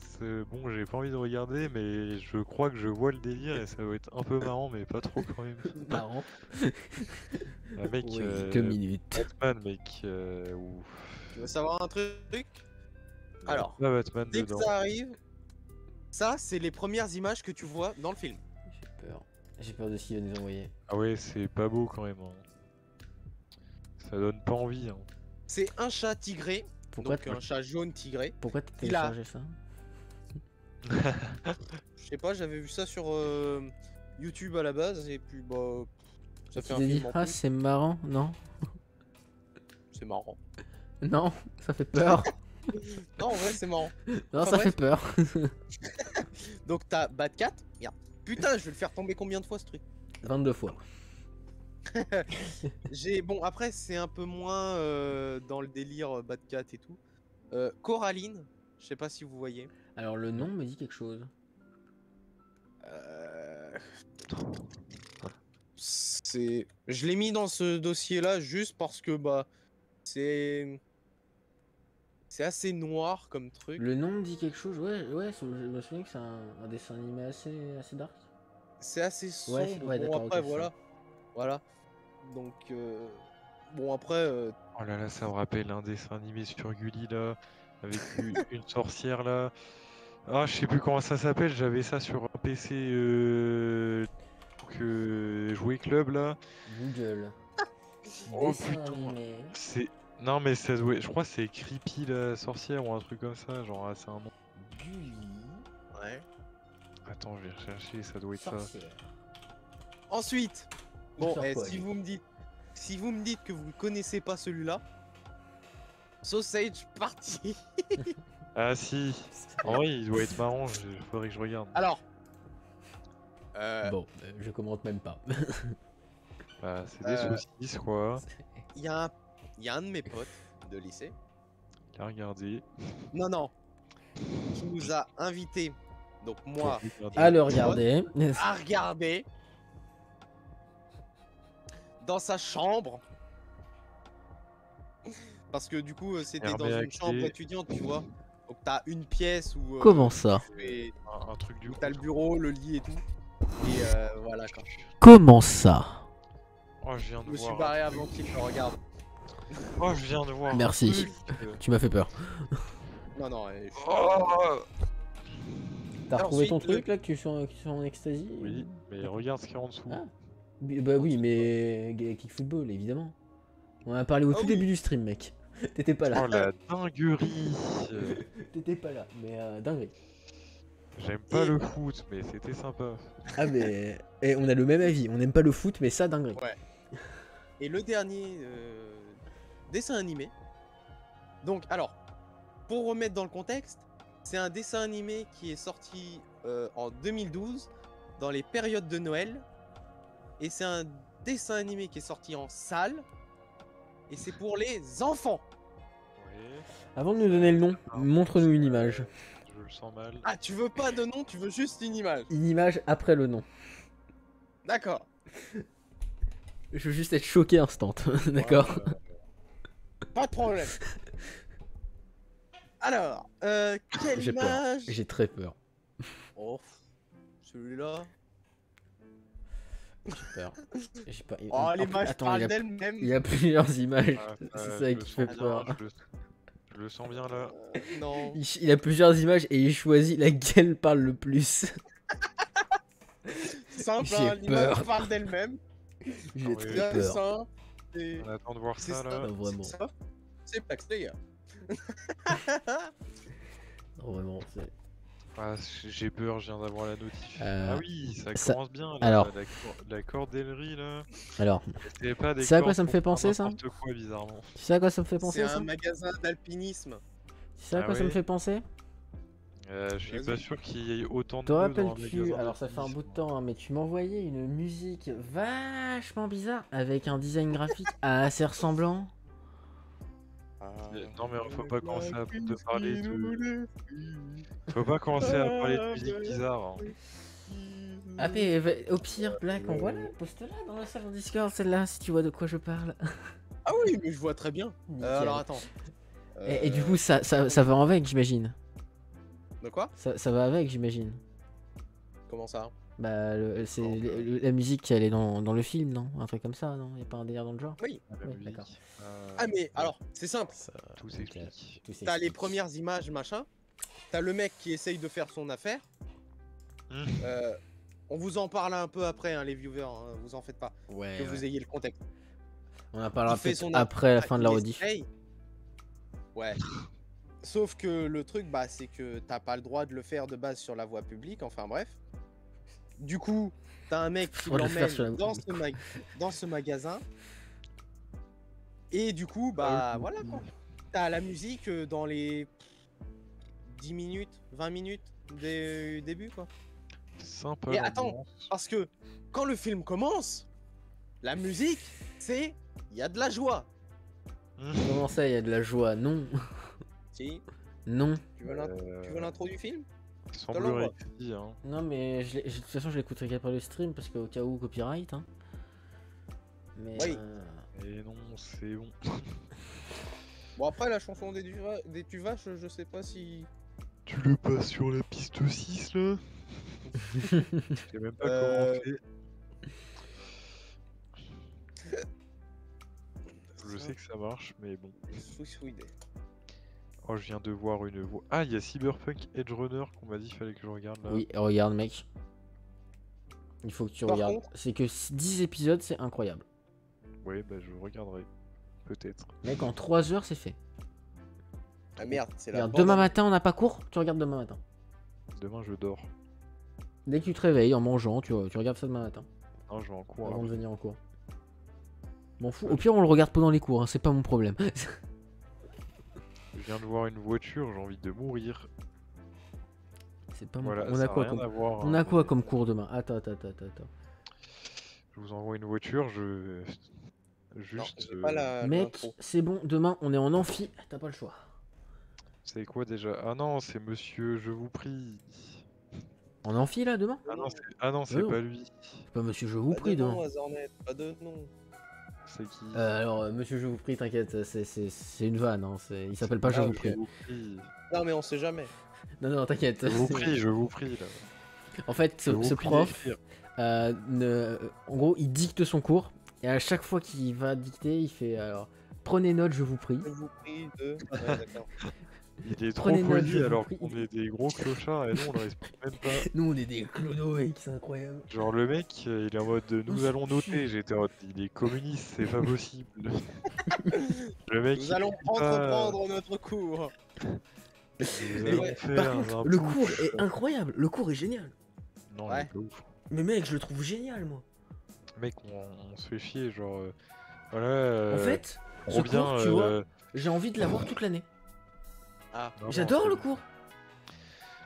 bon, j'ai pas envie de regarder, mais je crois que je vois le délire et ça va être un peu marrant, mais pas trop quand même. Marrant. Ah, mec, Oui, 2 minutes. Batman, mec, ouf. Tu veux savoir un truc? Y a Alors, pas Batman dès que dedans. ça arrive, ça, c'est les premières images que tu vois dans le film. J'ai peur. J'ai peur de ce qu'il va nous envoyer. Ah ouais, c'est pas beau quand même. Hein. Ça donne pas envie. Hein. C'est un chat tigré, Pourquoi donc un chat jaune tigré. Pourquoi t'as Il a- téléchargé ça? Je sais pas, j'avais vu ça sur YouTube à la base et puis bah ça Tu fait un t'es dit, film en ah plus. c'est marrant? Non? C'est marrant. Non, ça fait peur. Non, en vrai, c'est marrant. Non, Enfin, ça bref. fait peur. Donc t'as Batcat. Merde. Putain, je vais le faire tomber combien de fois ce truc? 22 fois. Bon, après, c'est un peu moins dans le délire Batcat et tout. Coraline, je sais pas si vous voyez. Alors le nom me dit quelque chose. Je l'ai mis dans ce dossier-là juste parce que bah c'est assez noir comme truc. Le nom me dit quelque chose, ouais, je me souviens que c'est un dessin animé assez dark. C'est assez sombre. Ouais, bon d'accord, après ok, voilà. Donc bon après Oh là là, ça me rappelle un dessin animé sur Gulli là, avec une sorcière là. Ah, je sais plus comment ça s'appelle, j'avais ça sur un PC Jouet Club là. Google. Oh Dessin putain, animé. c'est. Non, mais ça doit... je crois que c'est Creepy la sorcière ou un truc comme ça, genre c'est un nom. Gulli. ouais. Attends, je vais rechercher, ça doit être ça. Sorcière. Ensuite, Il bon, sort quoi, si lui vous me dites que vous ne connaissez pas celui-là, Sausage Party. Ah si, en vrai il doit être marrant, faudrait que je regarde. Alors, Bon, je commente même pas. Bah, c'est des saucisses quoi. il y a un de mes potes de lycée. Il a regardé. Non, qui nous a invités, donc moi, À le regarder. à regarder dans sa chambre. Parce que du coup, c'était dans Hermé à une chambre clé. étudiante, tu vois. Donc t'as une pièce où Comment ça? et Un truc du où coup. t'as le bureau, le lit et tout. Et voilà quoi. Comment ça? Oh, je viens Je de me suis voir. barré avant qu'il le regarde. Oh, je viens de voir. un Merci. truc. Tu m'as fait peur. Non. Oh T'as Alors, retrouvé ton ensuite, truc là que tu sois en extasie? Oui, mais regarde ce qu'il y a en dessous. Ah. Bah oui, mais Kick Football, évidemment. On en a parlé au Ah tout oui. début du stream, mec. T'étais pas là. Oh la dinguerie. T'étais pas là, mais dingue. J'aime pas le foot, mais c'était sympa. Ah mais on a le même avis, on n'aime pas le foot mais ça dingue. Ouais. Et le dernier dessin animé. Donc alors, pour remettre dans le contexte, c'est un dessin animé qui est sorti en 2012 dans les périodes de Noël. Et c'est un dessin animé qui est sorti en salle. Et c'est pour les enfants. Ouais, Avant de nous donner le nom, montre-nous une image. je le sens mal. Ah, tu veux pas de nom, tu veux juste une image. Une image après le nom. D'accord. Je veux juste être choqué instant, d'accord? Pas de problème. Alors, quelle J'ai peur. image? J'ai très peur. Oh, celui-là. J'ai peur. J'ai pas... Oh, en- l'image Attends, parle il d'elle-même. y a plusieurs images. Ah, C'est je ça le qui sens fait bien, peur. je le sens bien là. Non. Il a plusieurs images et il choisit laquelle parle le plus. Simple, J'ai hein, l'image peur. parle d'elle-même. J'ai ouais. très C'est peur. ça. C'est On attend de voir c'est ça ça. là. Ah, vraiment. C'est ça. C'est Pax, les gars. Non, vraiment, c'est... Ah, j'ai peur, je viens d'avoir la notif. Euh, Ah oui, ça ça- commence bien là. alors. La cordellerie là. Alors, C'est pas des Tu sais à quoi cordes ça me pour fait faire penser, ça n'importe quoi bizarrement. tu sais à quoi ça me fait C'est penser ça? un magasin d'alpinisme. Tu sais à Ah quoi ça me ouais fait penser? Je suis pas Vas-y. sûr qu'il y ait autant de Te buzz dans un rappelles-tu, magasin alors de ça fait un disques. bout de temps, hein, mais tu m'envoyais une musique vachement bizarre avec un design graphique assez ressemblant. Non mais faut pas commencer à de parler de... Faut Faut pas commencer à parler de musique bizarre. Hein. Ah, mais au pire, Black, envoie-la, poste-la dans la salle en Discord, celle-là, si tu vois de quoi je parle. Ah oui, mais je vois très bien. Nickel. Alors attends. Et du coup, ça va avec, j'imagine. De quoi? Ça va avec, j'imagine. Comment ça? Bah, c'est Non, la musique, elle est dans le film, non? Un truc comme ça, non? Y'a pas un délire dans le genre? Oui. La Oui, musique, d'accord. Ah mais alors, c'est simple. tout s'explique. T'as les premières images, machin. T'as le mec qui essaye de faire son affaire. Mmh. On vous en parle un peu après, hein, les viewers, hein, vous en faites pas. Ouais, Que vous ayez le contexte. on en parlera Il fait peut-être son après la affaire, fin de la il rediff. essaye. Ouais. Sauf que le truc, bah, c'est que t'as pas le droit de le faire de base sur la voie publique, enfin bref. Du coup, t'as un mec qui Faut le faire sur la l'emmène voie dans ce magasin. Et du coup, bah voilà quoi. T'as la musique dans les 10 minutes, 20 minutes du début quoi. Sympa. Et attends, l'ambiance. parce que quand le film commence, la musique, c'est... Il y a de la joie. Comment ça, il y a de la joie? Non. Si, Non. tu veux l'intro du film? Semblerait que si, hein. Non, mais de toute façon, je l'écouterai qu'après le stream parce qu'au cas où, copyright. Hein. Mais. Oui. Et non, c'est bon. Bon après la chanson des Tuvaches, je sais pas si... Tu le passes sur la piste 6 là? Je sais même pas comment faire. Je sais que ça marche, mais bon. Oh, je viens de voir une voix. Ah, il y a Cyberpunk Edge Runner qu'on m'a dit qu'il fallait que je regarde là. Oui, regarde, mec. Il faut que tu Par regardes. contre- C'est que 10 épisodes, c'est incroyable. Ouais, bah je regarderai. Peut-être. Mec, en 3 heures, c'est fait. Ah merde, c'est la Regarde, bande demain à- matin, on n'a pas cours, tu regardes demain matin. Demain, je dors. Dès que tu te réveilles en mangeant, tu regardes ça demain matin. Non, je vais en cours. Avant de après. venir en cours. M'en fous. Au pire, on le regarde pendant les cours, hein, c'est pas mon problème. Je viens de voir une voiture, j'ai envie de mourir. C'est pas mon Voilà, problème. ça a rien à voir, On hein, a quoi mais comme cours demain? Attends. Je vous envoie une voiture, Non, Juste. j'ai pas Mec, l'intro. c'est bon, demain, on est en amphi. T'as pas le choix. C'est quoi déjà? Ah non, c'est monsieur, je vous prie. En amphi, là, demain? Ah non, c'est non. pas lui. C'est pas monsieur, je vous Pas prie, de demain. nom, Azornet, pas de nom. C'est qui? Alors, monsieur, je vous prie, t'inquiète, c'est une vanne. Hein, il s'appelle pas je Ah, vous prie. prie. Non mais on sait jamais. Non, t'inquiète. Je vous prie là. En fait, Je vous ce prie prof, d'écrire. en gros, il dicte son cours. Et à chaque fois qu'il va dicter, il fait alors, prenez note, je vous prie. Je vous prie de... Ouais, d'accord. Il est trop Prenez note, je poli vous alors prie. qu'on est des gros clochards et nous on le respecte même pas. Nous, on est des clodos, mec, c'est incroyable. Genre le mec, il est en mode nous allons noter. J'étais en mode il est communiste, c'est pas possible. Le mec, Nous il allons dit pas, entreprendre notre cours. nous Mais allons ouais, faire Par contre, un le push. cours est incroyable. Le cours est génial. Non, Ouais. il est pas ouf. Mais mec, je le trouve génial, moi. Mec, on se fait chier, genre. Voilà. En fait, ce revient. cours, tu vois, j'ai envie de l'avoir toute l'année. Ah, non, J'adore c'est le bon. cours.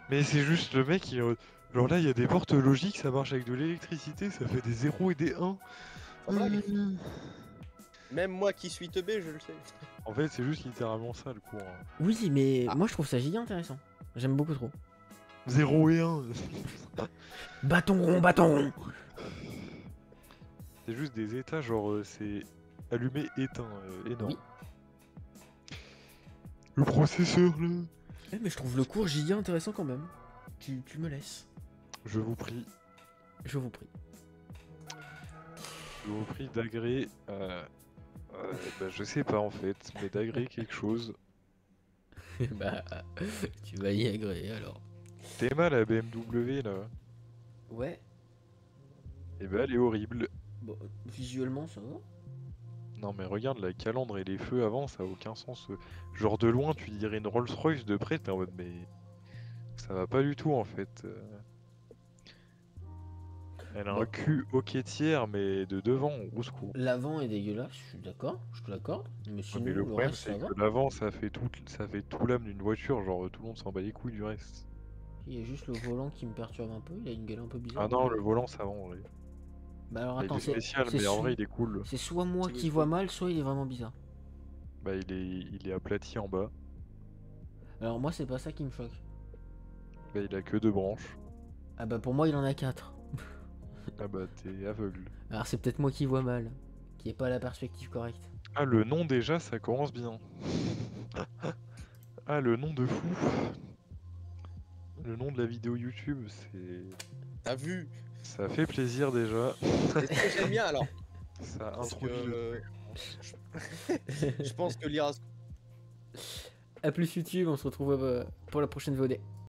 Mais c'est juste le mec, il est en mode, genre là, il y a des portes logiques, ça marche avec de l'électricité, ça fait des 0 et des 1. sans blague. Même moi qui suis teubé, je le sais. En fait, c'est juste littéralement ça le cours. Hein. Oui, mais Ah. moi, je trouve ça giga intéressant. J'aime beaucoup trop. 0 et 1. Bâton rond, bâton rond. C'est juste des états, genre c'est allumé, éteint, énorme. Oui. Le processeur là. Eh, mais je trouve le cours giga intéressant quand même. Tu me laisses. Je vous prie, Je vous prie. d'agréer. Bah, je sais pas en fait, mais d'agréer quelque chose. Bah, tu vas y agréer alors. T'es mal la BMW là. Ouais. Et bah elle est horrible. Bon, visuellement, ça va. Non mais regarde la calandre et les feux avant, ça a aucun sens. Genre de loin tu dirais une Rolls Royce, de près t'es en mode mais ça va pas du tout en fait. Elle a un Bon. cul hoquetière mais de devant, au secours. L'avant est dégueulasse, je suis d'accord, je te l'accorde. Mais Ouais, sinon, mais le problème reste, ça c'est va. que l'avant ça fait tout l'âme d'une voiture, genre tout le monde s'en bat les couilles du reste. Il y a juste le volant qui me perturbe un peu. Il a une gueule un peu bizarre. Ah non, le volant ça va en vrai. Bah alors Bah, il attends, est spécial, c'est mais en sou- vrai il est cool. c'est soit moi C'est qui le vois coup. mal, soit il est vraiment bizarre. Bah il est aplati en bas. Alors moi c'est pas ça qui me choque. Bah il a que 2 branches. Ah bah pour moi il en a 4. Ah bah t'es aveugle. Alors c'est peut-être moi qui vois mal, qui est pas la perspective correcte. Ah le nom déjà ça commence bien. Ah le nom de fou. Le nom de la vidéo YouTube, T'as vu? ça fait plaisir déjà. Et ce que j'aime bien alors, Ça parce introduit le que truc. je pense que l'IRA A plus YouTube, on se retrouve pour la prochaine VOD.